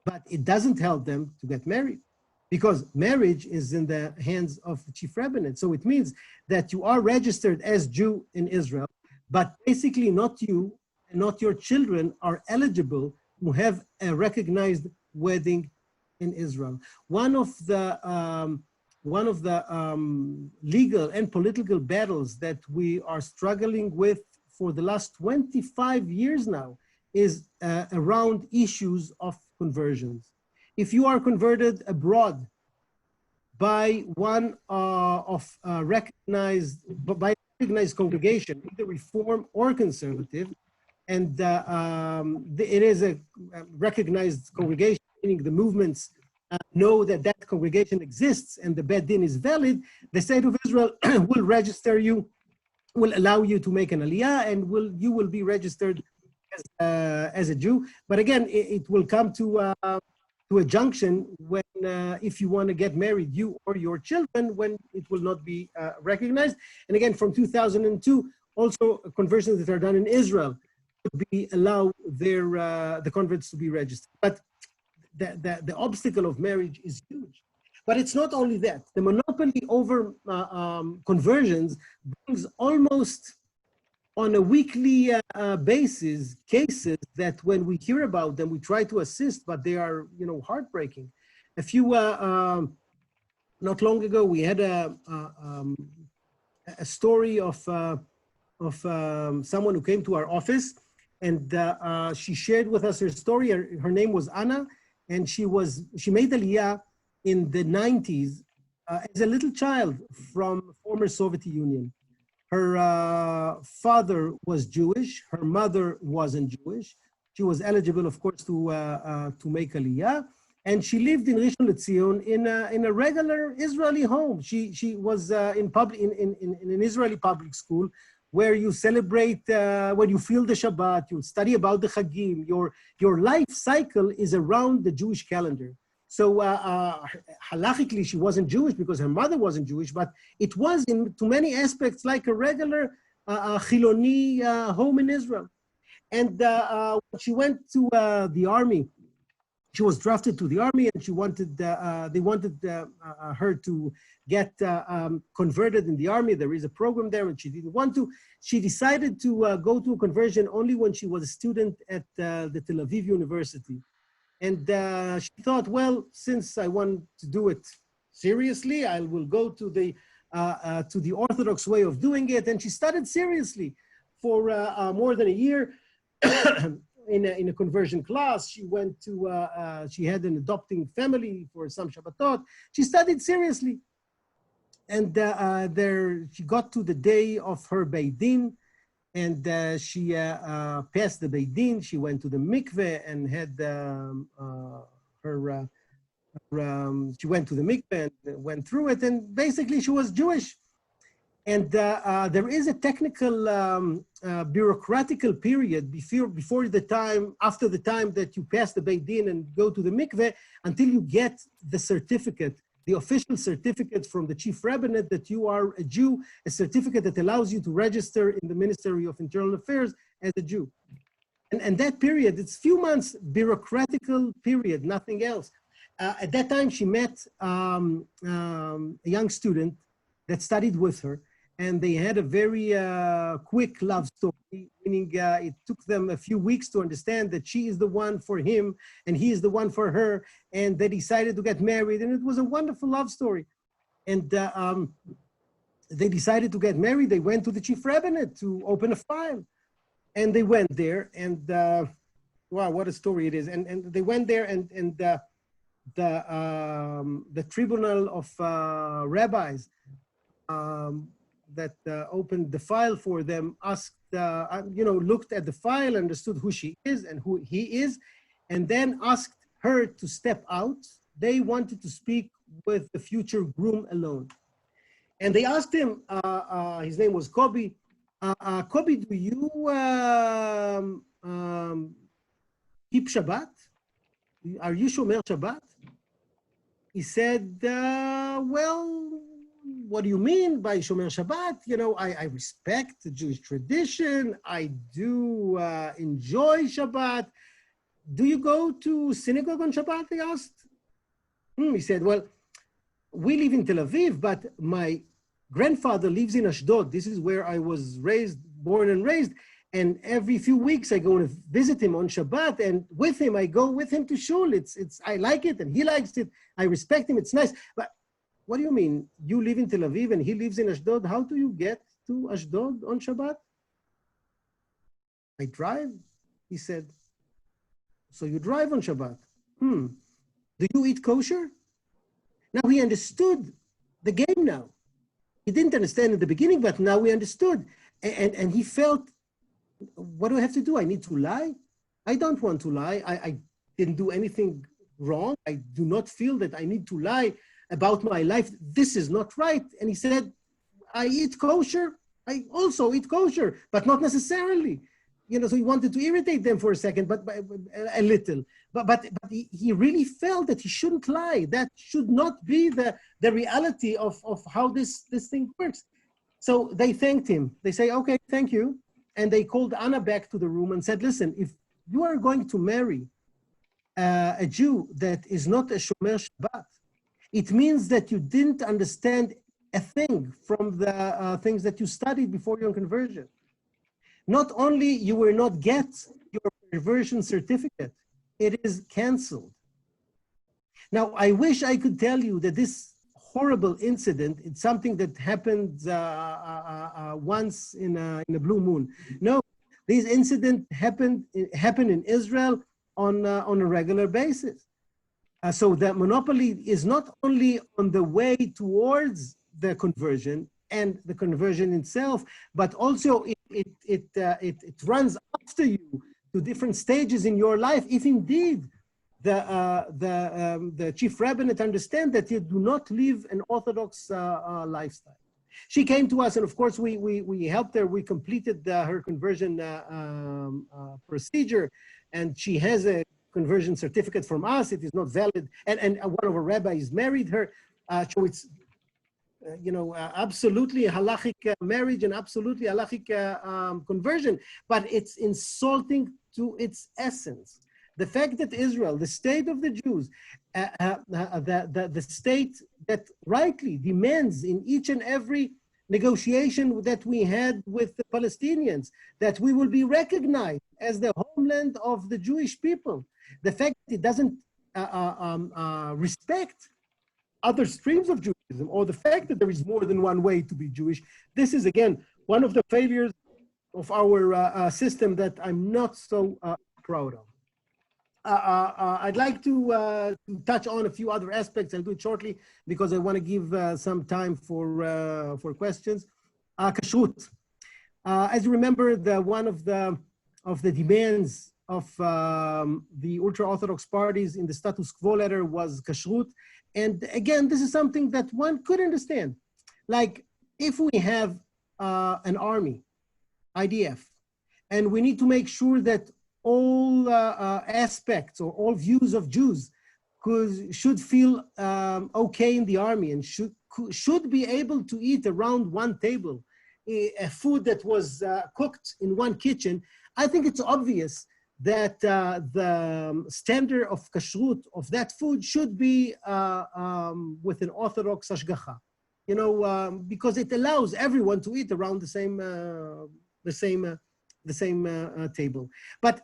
but it doesn't help them to get married, because marriage is in the hands of the chief rabbinate. So it means that you are registered as Jew in Israel, but basically not you and not your children are eligible to have a recognized wedding in Israel. One of the legal and political battles that we are struggling with for the last 25 years now is around issues of conversions. If you are converted abroad by one recognized congregation, either Reform or Conservative, and it is a recognized congregation, meaning the movements know that that congregation exists and the Beit Din is valid, the state of Israel will register you, will allow you to make an aliyah, and you will be registered as a Jew. But again, it will come to a junction when, if you want to get married, you or your children, when it will not be recognized. And again, from 2002, also conversions that are done in Israel would be allow the converts to be registered. But the obstacle of marriage is huge. But it's not only that. The monopoly over conversions brings almost on a weekly basis cases that when we hear about them, we try to assist, but they are, heartbreaking. A few not long ago, we had a story of someone who came to our office, and she shared with us her story. Her name was Anna, and she made Aliyah in the 90s as a little child from former Soviet Union. Her father was Jewish. Her mother wasn't Jewish. She was eligible, of course, to make Aliyah. And she lived in Rishon LeZion in a regular Israeli home. She was in an Israeli public school where you celebrate, when you feel the Shabbat, you study about the Chagim. Your life cycle is around the Jewish calendar. So halachically, she wasn't Jewish because her mother wasn't Jewish, but it was to many aspects like a regular Chiloni home in Israel. And when she went to the army, she was drafted to the army, and they wanted her to get converted in the army. There is a program there, and she didn't want to. She decided to go to a conversion only when she was a student at the Tel Aviv University. And she thought, well, since I want to do it seriously, I will go to the Orthodox way of doing it. And she studied seriously for more than a year. In a conversion class. She went to, she had an adopting family for some Shabbatot. She studied seriously. And she got to the day of her Beit Din, and she passed the Beit Din. She went to the mikveh and had she went to the mikveh and went through it, and basically she was Jewish. And there is a technical, bureaucratical period before the time, after the time that you pass the Beit Din and go to the mikveh, until you get the certificate, the official certificate from the chief rabbinate that you are a Jew, a certificate that allows you to register in the Ministry of Internal Affairs as a Jew. And that period, it's few months, bureaucratical period, nothing else. At that time, she met a young student that studied with her. And they had a very quick love story, meaning it took them a few weeks to understand that she is the one for him and he is the one for her. And they decided to get married, and it was a wonderful love story. And they decided to get married. They went to the chief rabbinate to open a file. And they went there, and wow, what a story it is. And they went there, and the tribunal of rabbis that opened the file for them asked, looked at the file, understood who she is and who he is, and then asked her to step out. They wanted to speak with the future groom alone. And they asked him, his name was Kobi, Kobi, do you keep Shabbat? Are you Shomer Shabbat? He said, well, what do you mean by Shomer Shabbat? You know, I respect the Jewish tradition. I do enjoy Shabbat. Do you go to synagogue on Shabbat? He asked. He said, well, we live in Tel Aviv, but my grandfather lives in Ashdod. This is where I was born and raised. And every few weeks I go and visit him on Shabbat, and with him, I go with him to shul. I like it, and he likes it. I respect him. It's nice. But what do you mean? You live in Tel Aviv and he lives in Ashdod. How do you get to Ashdod on Shabbat? I drive, he said. So you drive on Shabbat. Do you eat kosher? Now he understood the game now. He didn't understand in the beginning, but now we understood. And he felt, what do I have to do? I need to lie? I don't want to lie. I didn't do anything wrong. I do not feel that I need to lie about my life. This is not right. And he said, I eat kosher. I also eat kosher, but not necessarily. You know, so he wanted to irritate them for a second, but a little. But he really felt that he shouldn't lie. That should not be the reality of how this thing works. So they thanked him. They say, okay, thank you. And they called Anna back to the room and said, listen, if you are going to marry a Jew that is not a Shomer Shabbat, it means that you didn't understand a thing from the things that you studied before your conversion. Not only you will not get your conversion certificate, it is canceled. Now, I wish I could tell you that this horrible incident. It's something that happened once in a blue moon. No, these incidents happen in Israel on a regular basis. So the monopoly is not only on the way towards the conversion and the conversion itself, but also it runs after you to different stages in your life. If indeed the chief rabbinate understand that you do not live an Orthodox lifestyle. She came to us, and of course we helped her. We completed her conversion procedure, and she has a conversion certificate from us. It is not valid, and one of our rabbis married her. So it's absolutely halachic marriage and absolutely halachic conversion, but it's insulting to its essence. The fact that Israel, the state of the Jews, the state that rightly demands in each and every negotiation that we had with the Palestinians, that we will be recognized as the homeland of the Jewish people. The fact that it doesn't respect other streams of Judaism, or the fact that there is more than one way to be Jewish, this is, again, one of the failures of our system that I'm not so proud of. I'd like to touch on a few other aspects. I'll do it shortly because I want to give some time for questions. Kashrut. As you remember, one of the demands of the ultra-Orthodox parties in the status quo letter was kashrut. And again, this is something that one could understand. Like, if we have an army, IDF, and we need to make sure that all aspects or all views of Jews should feel okay in the army and should be able to eat around one table, a food that was cooked in one kitchen, I think it's obvious that the standard of kashrut of that food should be with an Orthodox hashgacha, because it allows everyone to eat around the same table. But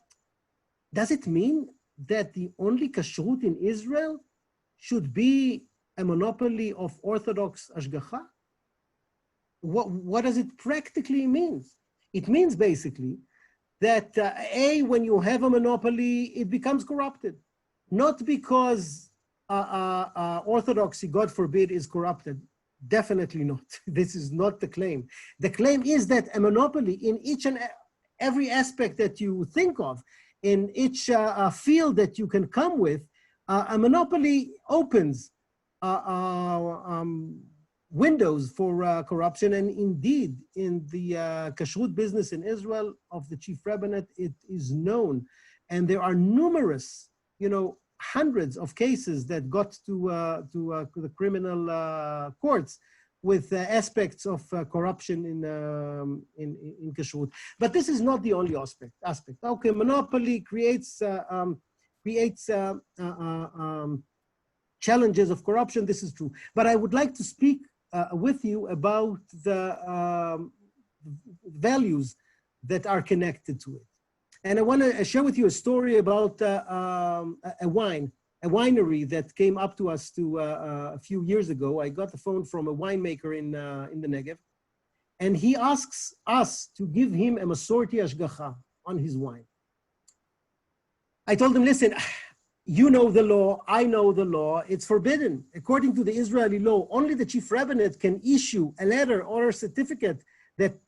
does it mean that the only kashrut in Israel should be a monopoly of Orthodox hashgacha? What does it practically mean? It means basically that when you have a monopoly, it becomes corrupted. Not because Orthodoxy, God forbid, is corrupted. Definitely not. This is not the claim. The claim is that a monopoly in each and every aspect that you think of, in each field that you can come with, a monopoly opens windows for corruption. And indeed, in the kashrut business in Israel of the chief rabbinate, it is known. And there are numerous, hundreds of cases that got to the criminal courts with aspects of corruption in kashrut. But this is not the only aspect. Okay, monopoly creates challenges of corruption. This is true. But I would like to speak with you about the values that are connected to it. And I want to share with you a story about a winery that came up to us a few years ago. I got the phone from a winemaker in the Negev, and he asks us to give him a Masorti hashgacha on his wine. I told him, listen, you know the law, I know the law, it's forbidden. According to the Israeli law, only the chief rabbinate can issue a letter or a certificate that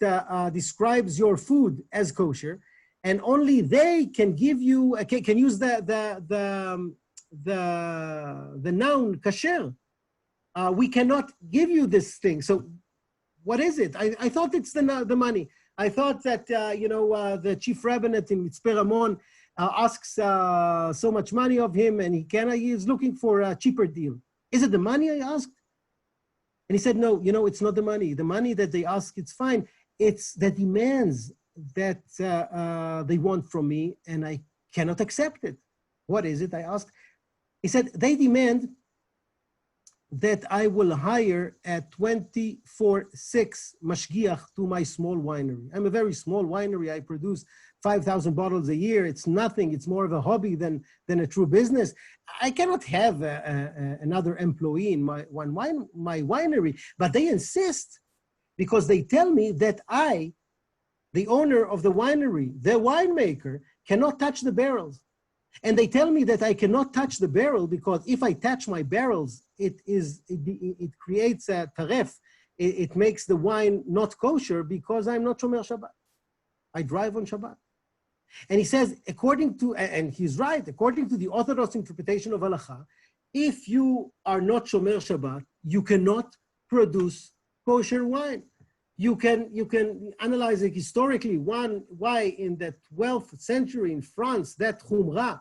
describes your food as kosher, and only they can give you, can use the noun kasher. We cannot give you this thing. So what is it? I thought it's the money. I thought that, the chief rabbinate in Mitzpeh Ramon asks so much money of him, and he is looking for a cheaper deal. Is it the money, I asked? And he said, no, it's not the money. The money that they ask, it's fine. It's the demands that they want from me, and I cannot accept it. What is it, I asked? He said, they demand that I will hire a 24/6 mashgiach to my small winery. I'm a very small winery. I produce 5,000 bottles a year. It's nothing. It's more of a hobby than a true business. I cannot have another employee in my winery, but they insist because they tell me that I, the owner of the winery, the winemaker, cannot touch the barrels. And they tell me that I cannot touch the barrel because if I touch my barrels, it creates a taref. It makes the wine not kosher because I'm not Shomer Shabbat. I drive on Shabbat. And he says, according to, and he's right, according to the Orthodox interpretation of halakha, if you are not Shomer Shabbat, you cannot produce kosher wine. You can analyze it historically, why in the 12th century in France, that Khumra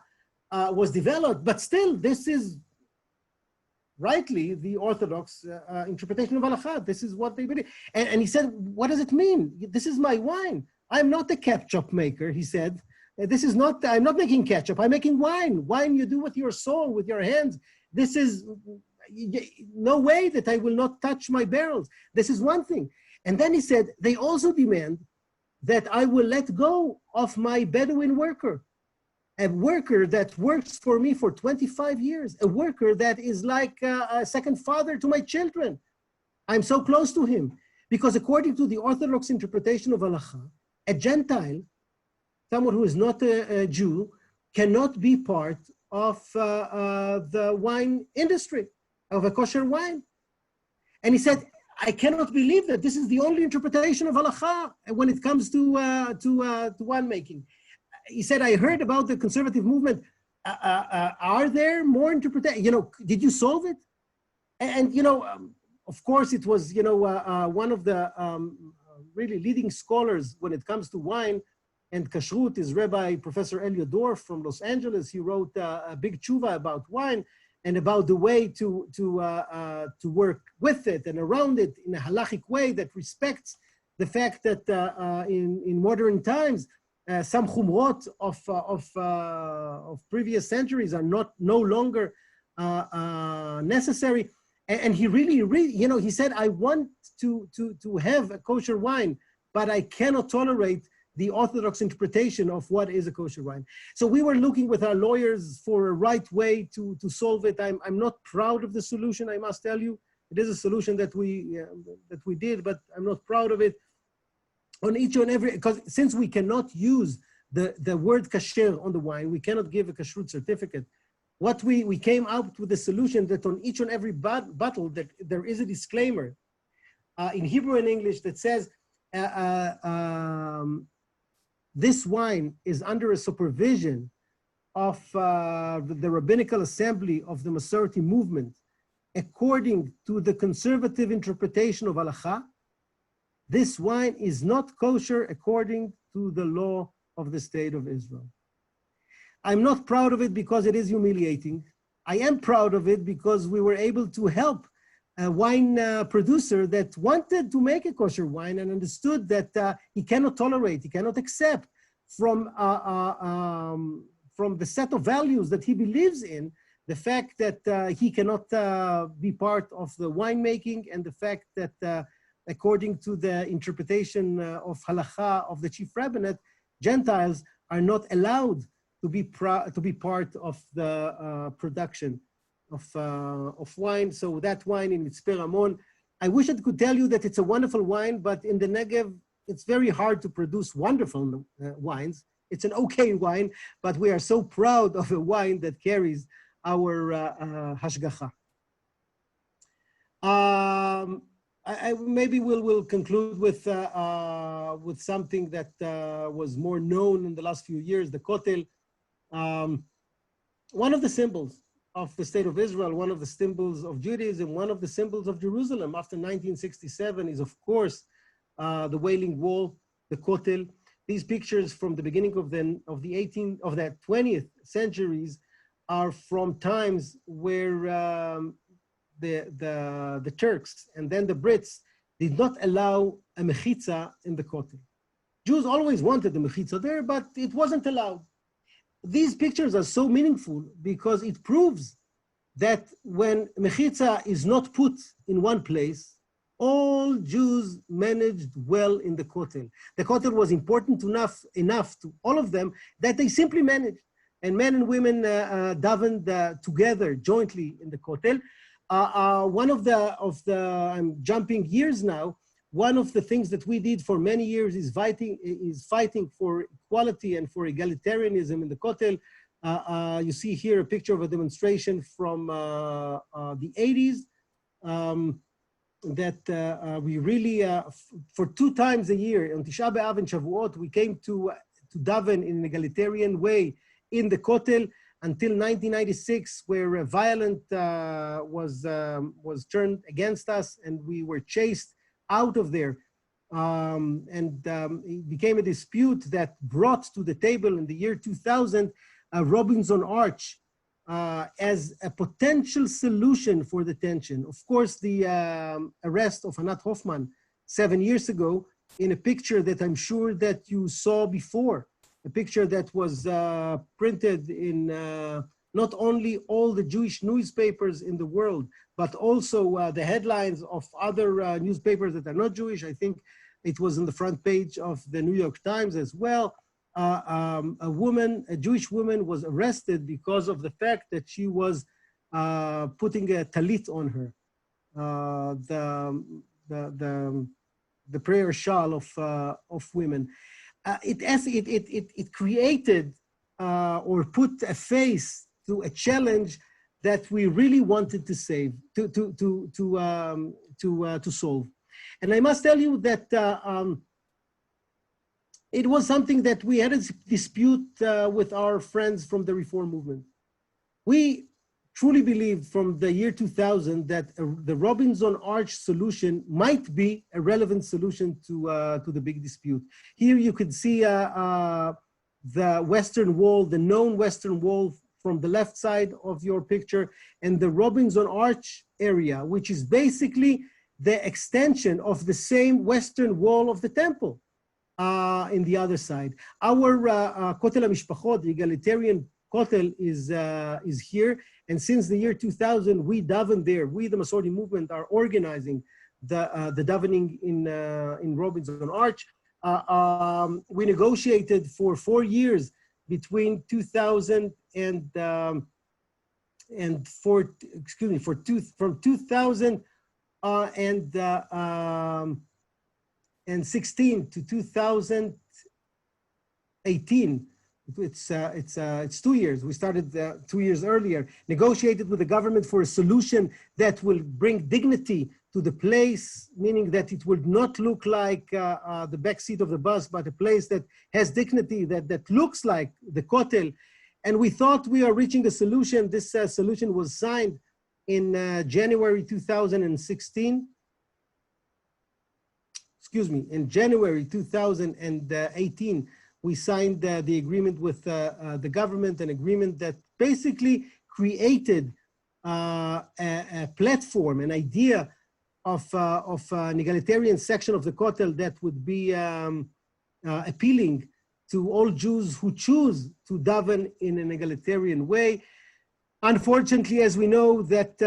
was developed, but still this is rightly the Orthodox interpretation of halakha. This is what they believe. And he said, what does it mean? This is my wine. I'm not a ketchup maker, he said. This is not, I'm not making ketchup, I'm making wine. Wine you do with your soul, with your hands. This is no way that I will not touch my barrels. This is one thing. And then he said, they also demand that I will let go of my Bedouin worker, a worker that works for me for 25 years, a worker that is like a second father to my children. I'm so close to him. Because according to the Orthodox interpretation of halakha, a Gentile, someone who is not a Jew, cannot be part of the wine industry, of a kosher wine. And he said, I cannot believe that this is the only interpretation of halakha when it comes to winemaking. He said, I heard about the conservative movement. Are there more interpretations? Did you solve it? And of course, it was, one of the really leading scholars when it comes to wine and kashrut is Rabbi Professor Elliot Dorff from Los Angeles. He wrote a big tshuva about wine and about the way to work with it and around it in a halachic way that respects the fact that in modern times, some chumrot of previous centuries are no longer necessary. And he really, he said, I want to have a kosher wine, but I cannot tolerate the Orthodox interpretation of what is a kosher wine. So we were looking with our lawyers for a right way to solve it. I'm not proud of the solution, I must tell you. It is a solution that we did, but I'm not proud of it. On each and every, because since we cannot use the word kasher on the wine, we cannot give a kashrut certificate. What we came out with a solution that on each and every bottle that there is a disclaimer in Hebrew and English that says, this wine is under a supervision of the Rabbinical Assembly of the Masorti Movement, according to the conservative interpretation of halakha. This wine is not kosher according to the law of the State of Israel. I'm not proud of it because it is humiliating. I am proud of it because we were able to help a wine producer that wanted to make a kosher wine and understood that he cannot tolerate, he cannot accept from the set of values that he believes in, the fact that he cannot be part of the winemaking, and the fact that according to the interpretation of halakha of the chief rabbinate, Gentiles are not allowed to be part of the production of wine. So that wine in Mitzpe Ramon, I wish I could tell you that it's a wonderful wine, but in the Negev, it's very hard to produce wonderful wines. It's an okay wine, but we are so proud of a wine that carries our hashgacha. Maybe we'll conclude with something that was more known in the last few years, the Kotel. One of the symbols of the State of Israel, one of the symbols of Judaism, one of the symbols of Jerusalem after 1967 is, of course, the Wailing Wall, the Kotel. These pictures from the beginning of the 20th centuries are from times where the Turks and then the Brits did not allow a mechitza in the Kotel. Jews always wanted the mechitza there, but it wasn't allowed. These pictures are so meaningful because it proves that when mechitza is not put in one place, all Jews managed well in the Kotel. The Kotel was important enough to all of them that they simply managed. And men and women davened together jointly in the Kotel. One of the, I'm jumping years now, one of the things that we did for many years is fighting for equality and for egalitarianism in the Kotel. You see here a picture of a demonstration from the 80s. That we really, for 2 times a year, on Tisha B'Av and Shavuot, we came to daven in an egalitarian way in the Kotel until 1996, where violence was turned against us and we were chased out of there. It became a dispute that brought to the table in the year 2000 Robinson Arch as a potential solution for the tension. Of course, the arrest of Anat Hoffman 7 years ago in a picture that I'm sure that you saw before, a picture that was printed in not only all the Jewish newspapers in the world, but also the headlines of other newspapers that are not Jewish. I think it was on the front page of the New York Times as well. A Jewish woman was arrested because of the fact that she was putting a talit on her, the prayer shawl of women. It created or put a face to a challenge that we really wanted to solve. And I must tell you that it was something that we had a dispute with our friends from the Reform movement. We truly believed from the year 2000 that the Robinson Arch solution might be a relevant solution to the big dispute. Here you could see the Western Wall, the known Western Wall from the left side of your picture, and the Robinson Arch area, which is basically the extension of the same Western Wall of the temple. In the other side. Our Kotel HaMishpachot, the egalitarian Kotel, is here. And since the year 2000, we daven there. We, the Masorti Movement, are organizing the davening in Robinson Arch. We negotiated for 4 years between 2000 from 2000 and 16 to 2018. It's 2 years. We started 2 years earlier, negotiated with the government for a solution that will bring dignity to the place, meaning that it would not look like the back seat of the bus, but a place that has dignity, that looks like the Kotel. And we thought we are reaching a solution. This solution was signed in January 2016. In January 2018, we signed the agreement with the government, an agreement that basically created a platform, an idea of an egalitarian section of the Kotel that would be appealing to all Jews who choose to daven in an egalitarian way. Unfortunately, as we know, that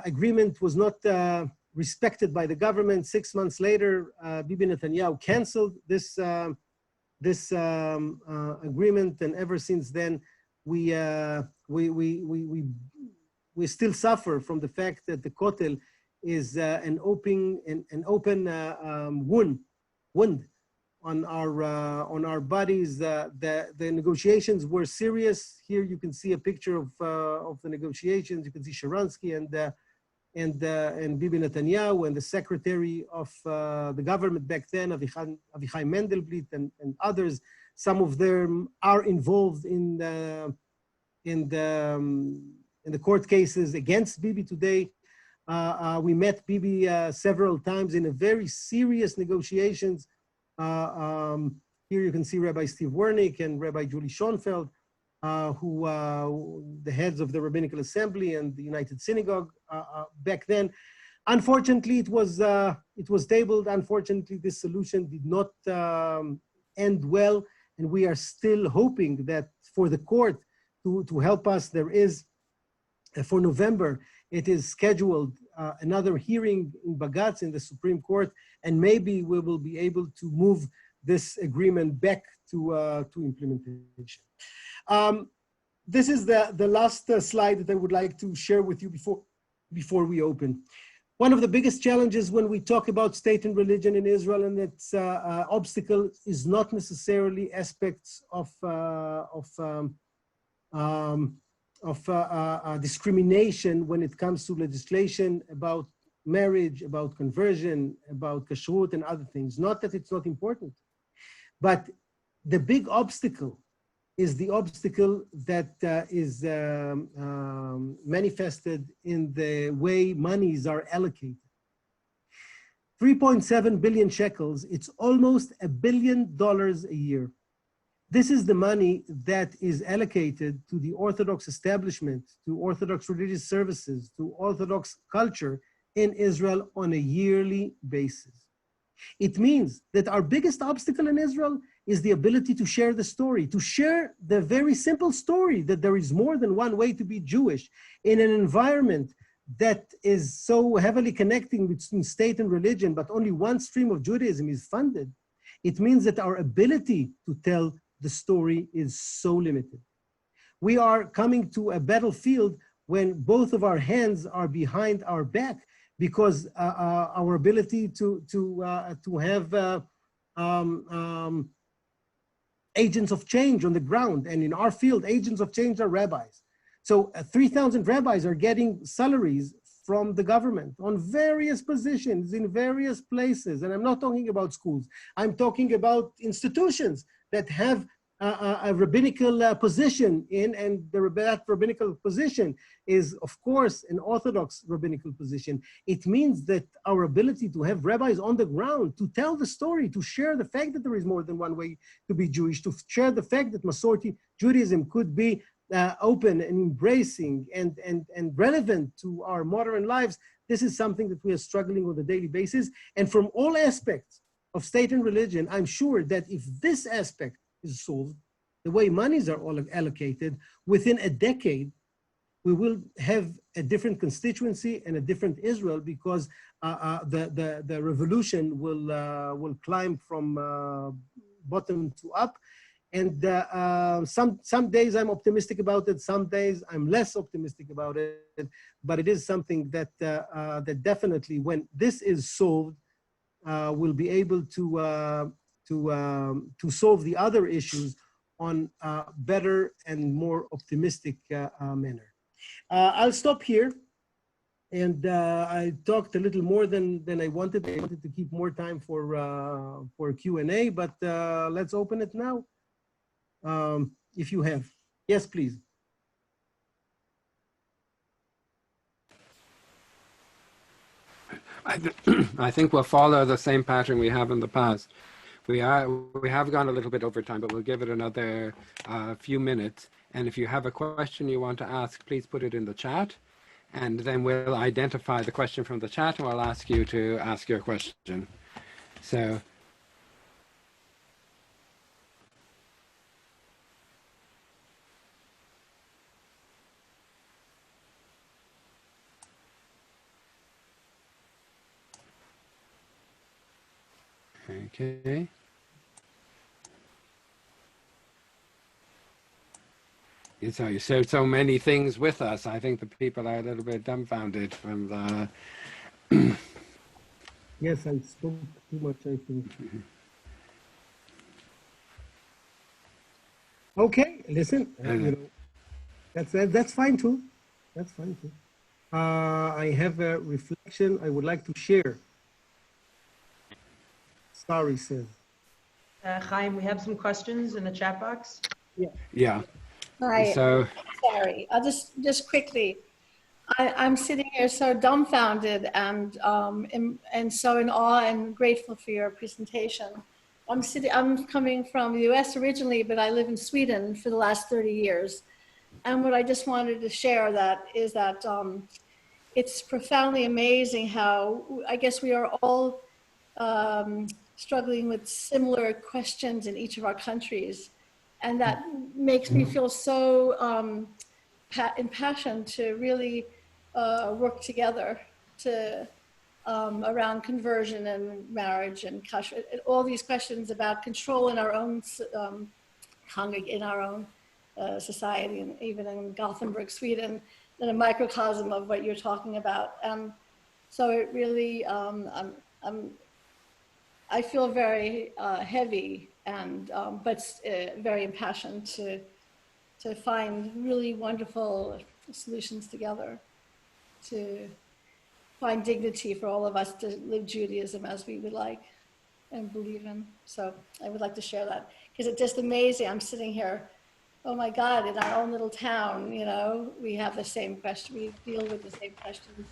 agreement was not respected by the government. 6 months later, Bibi Netanyahu canceled this agreement, and ever since then, we still suffer from the fact that the Kotel is an open wound on our bodies. The negotiations were serious. Here you can see a picture of the negotiations. You can see Sharansky and Bibi Netanyahu and the secretary of the government back then, Avichai Mendelblit and others. Some of them are involved in the court cases against Bibi today. We met Bibi several times in a very serious negotiations. Here you can see Rabbi Steve Wernick and Rabbi Julie Schoenfeld, who the heads of the Rabbinical Assembly and the United Synagogue back then. Unfortunately, it was tabled. Unfortunately, this solution did not end well, and we are still hoping that for the court to help us. There is For November, it is scheduled another hearing in Bagatz in the Supreme Court, and maybe we will be able to move this agreement back to implementation. This is the last slide that I would like to share with you before we open. One of the biggest challenges when we talk about state and religion in Israel and its obstacle is not necessarily aspects of discrimination when it comes to legislation about marriage, about conversion, about kashrut and other things. Not that it's not important, but the big obstacle is the obstacle that is manifested in the way monies are allocated. 3.7 billion shekels, it's almost $1 billion a year. This is the money that is allocated to the Orthodox establishment, to Orthodox religious services, to Orthodox culture in Israel on a yearly basis. It means that our biggest obstacle in Israel is the ability to share the story, to share the very simple story that there is more than one way to be Jewish in an environment that is so heavily connecting between state and religion, but only one stream of Judaism is funded. It means that our ability to tell the story is so limited. We are coming to a battlefield when both of our hands are behind our back because our ability to have agents of change on the ground, and in our field, agents of change are rabbis. So 3,000 rabbis are getting salaries from the government on various positions in various places. And I'm not talking about schools. I'm talking about institutions that have a rabbinical position in, and that rabbinical position is, of course, an Orthodox rabbinical position. It means that our ability to have rabbis on the ground, to tell the story, to share the fact that there is more than one way to be Jewish, to share the fact that Masorti Judaism could be open and embracing and relevant to our modern lives, this is something that we are struggling on a daily basis. And from all aspects of state and religion, I'm sure that if this aspect is solved, the way monies are all allocated, within a decade, we will have a different constituency and a different Israel, because the revolution will climb from bottom to up. And some days I'm optimistic about it, some days I'm less optimistic about it, but it is something that, that definitely, when this is solved, we'll be able to solve the other issues on a better and more optimistic manner. I'll stop here. And I talked a little more than I wanted. I wanted to keep more time for Q&A, but let's open it now. If you have. Yes, please. I think we'll follow the same pattern we have in the past. We have gone a little bit over time, but we'll give it another few minutes. And if you have a question you want to ask, please put it in the chat. And then we'll identify the question from the chat, and we'll ask you to ask your question. So. Okay. So you shared so many things with us. I think the people are a little bit dumbfounded from the. Yes, I spoke too much, I think. Okay, listen, you know, that's fine too. That's fine too. I have a reflection I would like to share. Sorry, says. Chaim, we have some questions in the chat box. Yeah. Hi, So. Sorry, I'll just quickly. I'm sitting here so dumbfounded and so in awe and grateful for your presentation. I'm coming from the U.S. originally, but I live in Sweden for the last 30 years. And what I just wanted to share is that it's profoundly amazing how I guess we are all struggling with similar questions in each of our countries. And that makes me feel so passion to really work together to around conversion and marriage and kashrut, all these questions about control in our own in our own society, and even in Gothenburg, Sweden, in a microcosm of what you're talking about. So it really, I feel very heavy and but very impassioned to find really wonderful solutions together, to find dignity for all of us to live Judaism as we would like and believe in. So I would like to share that because it's just amazing. I'm sitting here, oh my God, in our own little town, you know, we have the same question, we deal with the same questions.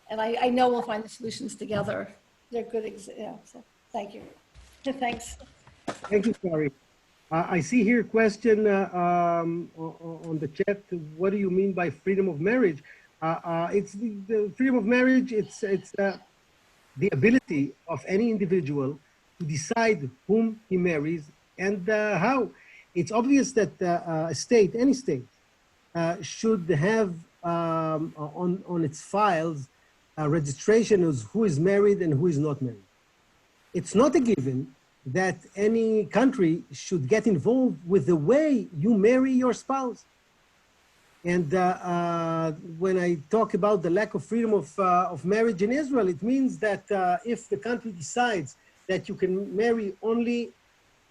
And I know we'll find the solutions together. They're good, so thank you. Thanks. Thank you, Kari. I see here a question on the chat. What do you mean by freedom of marriage? It's the freedom of marriage. It's the ability of any individual to decide whom he marries and how. It's obvious that a state, any state, should have on its files a registration of who is married and who is not married. It's not a given that any country should get involved with the way you marry your spouse. And when I talk about the lack of freedom of marriage in Israel, it means that if the country decides that you can marry only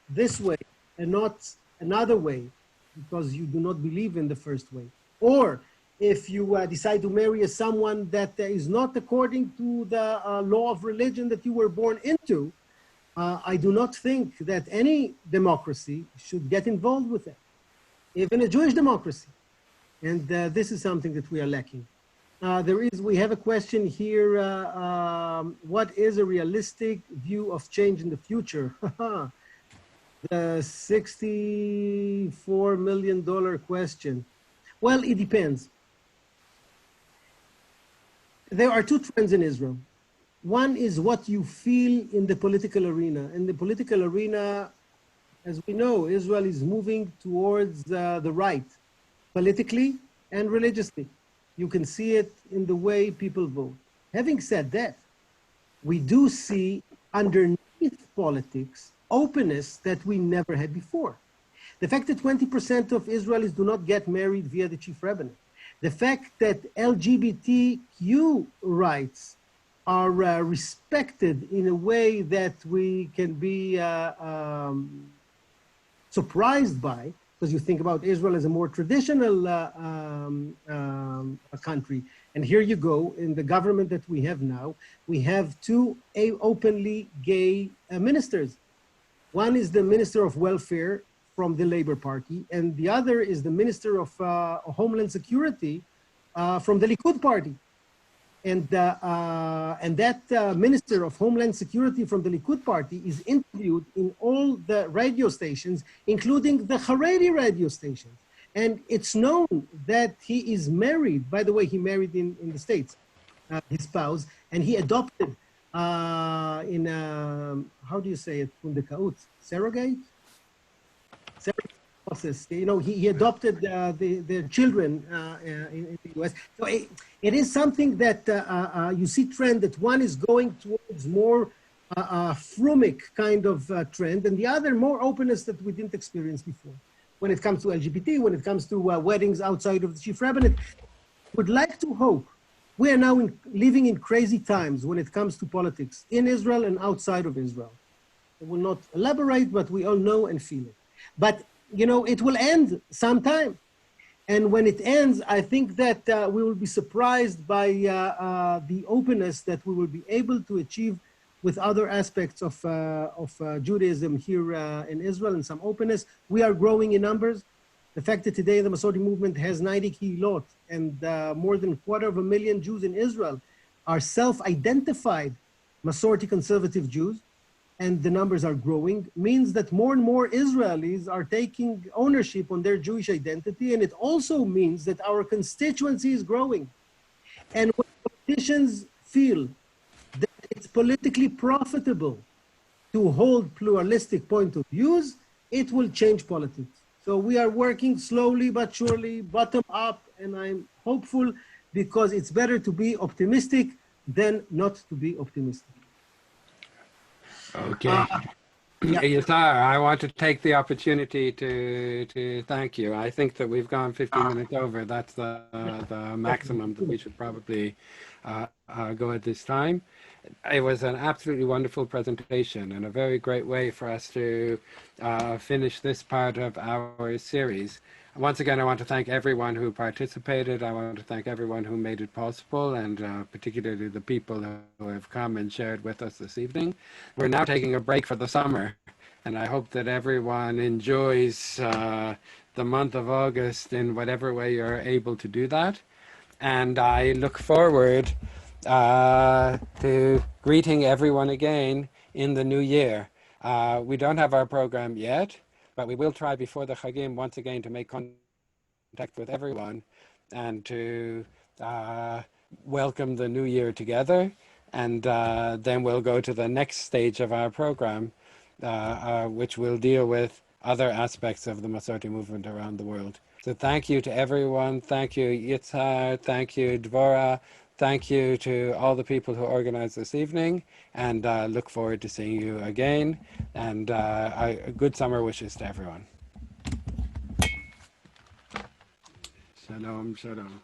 this way and not another way, because you do not believe in the first way, or if you decide to marry someone that is not according to the law of religion that you were born into, I do not think that any democracy should get involved with that, even a Jewish democracy. And this is something that we are lacking. We have a question here. What is a realistic view of change in the future? The $64 million question. Well, it depends. There are two trends in Israel. One is what you feel in the political arena. In the political arena, as we know, Israel is moving towards the right, politically and religiously. You can see it in the way people vote. Having said that, we do see underneath politics openness that we never had before. The fact that 20% of Israelis do not get married via the chief rabbinate. The fact that LGBTQ rights are respected in a way that we can be surprised by, because you think about Israel as a more traditional country. And here you go, in the government that we have now, we have two openly gay ministers. One is the Minister of Welfare from the Labour Party, and the other is the Minister of Homeland Security from the Likud Party. And that Minister of Homeland Security from the Likud Party is interviewed in all the radio stations, including the Haredi radio stations. And it's known that he is married. By the way, he married in the States, his spouse, and he adopted how do you say it, Pundakaut? Surrogate? Surrogate process. You know, he adopted their children in the US. So it is something that you see trend that one is going towards more frumic kind of trend, and the other more openness that we didn't experience before. When it comes to LGBT, when it comes to weddings outside of the chief rabbinate, would like to hope. We are now living in crazy times when it comes to politics in Israel and outside of Israel. I will not elaborate, but we all know and feel it. But, you know, it will end sometime. And when it ends, I think that we will be surprised by the openness that we will be able to achieve with other aspects of Judaism here in Israel, and some openness. We are growing in numbers. The fact that today the Masorti Movement has 90 kehilot and more than 250,000 Jews in Israel are self-identified Masorti conservative Jews, and the numbers are growing, means that more and more Israelis are taking ownership on their Jewish identity, and it also means that our constituency is growing. And when politicians feel that it's politically profitable to hold pluralistic point of views, it will change politics. So we are working slowly but surely, bottom up, and I'm hopeful because it's better to be optimistic than not to be optimistic. Okay. Yeah. Yizhar, I want to take the opportunity to thank you. I think that we've gone 15 minutes over. That's the maximum that we should probably go at this time. It was an absolutely wonderful presentation and a very great way for us to finish this part of our series. Once again, I want to thank everyone who participated. I want to thank everyone who made it possible, and particularly the people who have come and shared with us this evening. We're now taking a break for the summer, and I hope that everyone enjoys the month of August in whatever way you're able to do that. And I look forward to greeting everyone again in the new year. We don't have our program yet, but we will try before the Chagim once again to make contact with everyone and to welcome the new year together. And then we'll go to the next stage of our program, which will deal with other aspects of the Masorti movement around the world. So thank you to everyone. Thank you, Yizhar. Thank you, Dvorah. Thank you to all the people who organized this evening, and look forward to seeing you again. And good summer wishes to everyone. Shalom, shalom.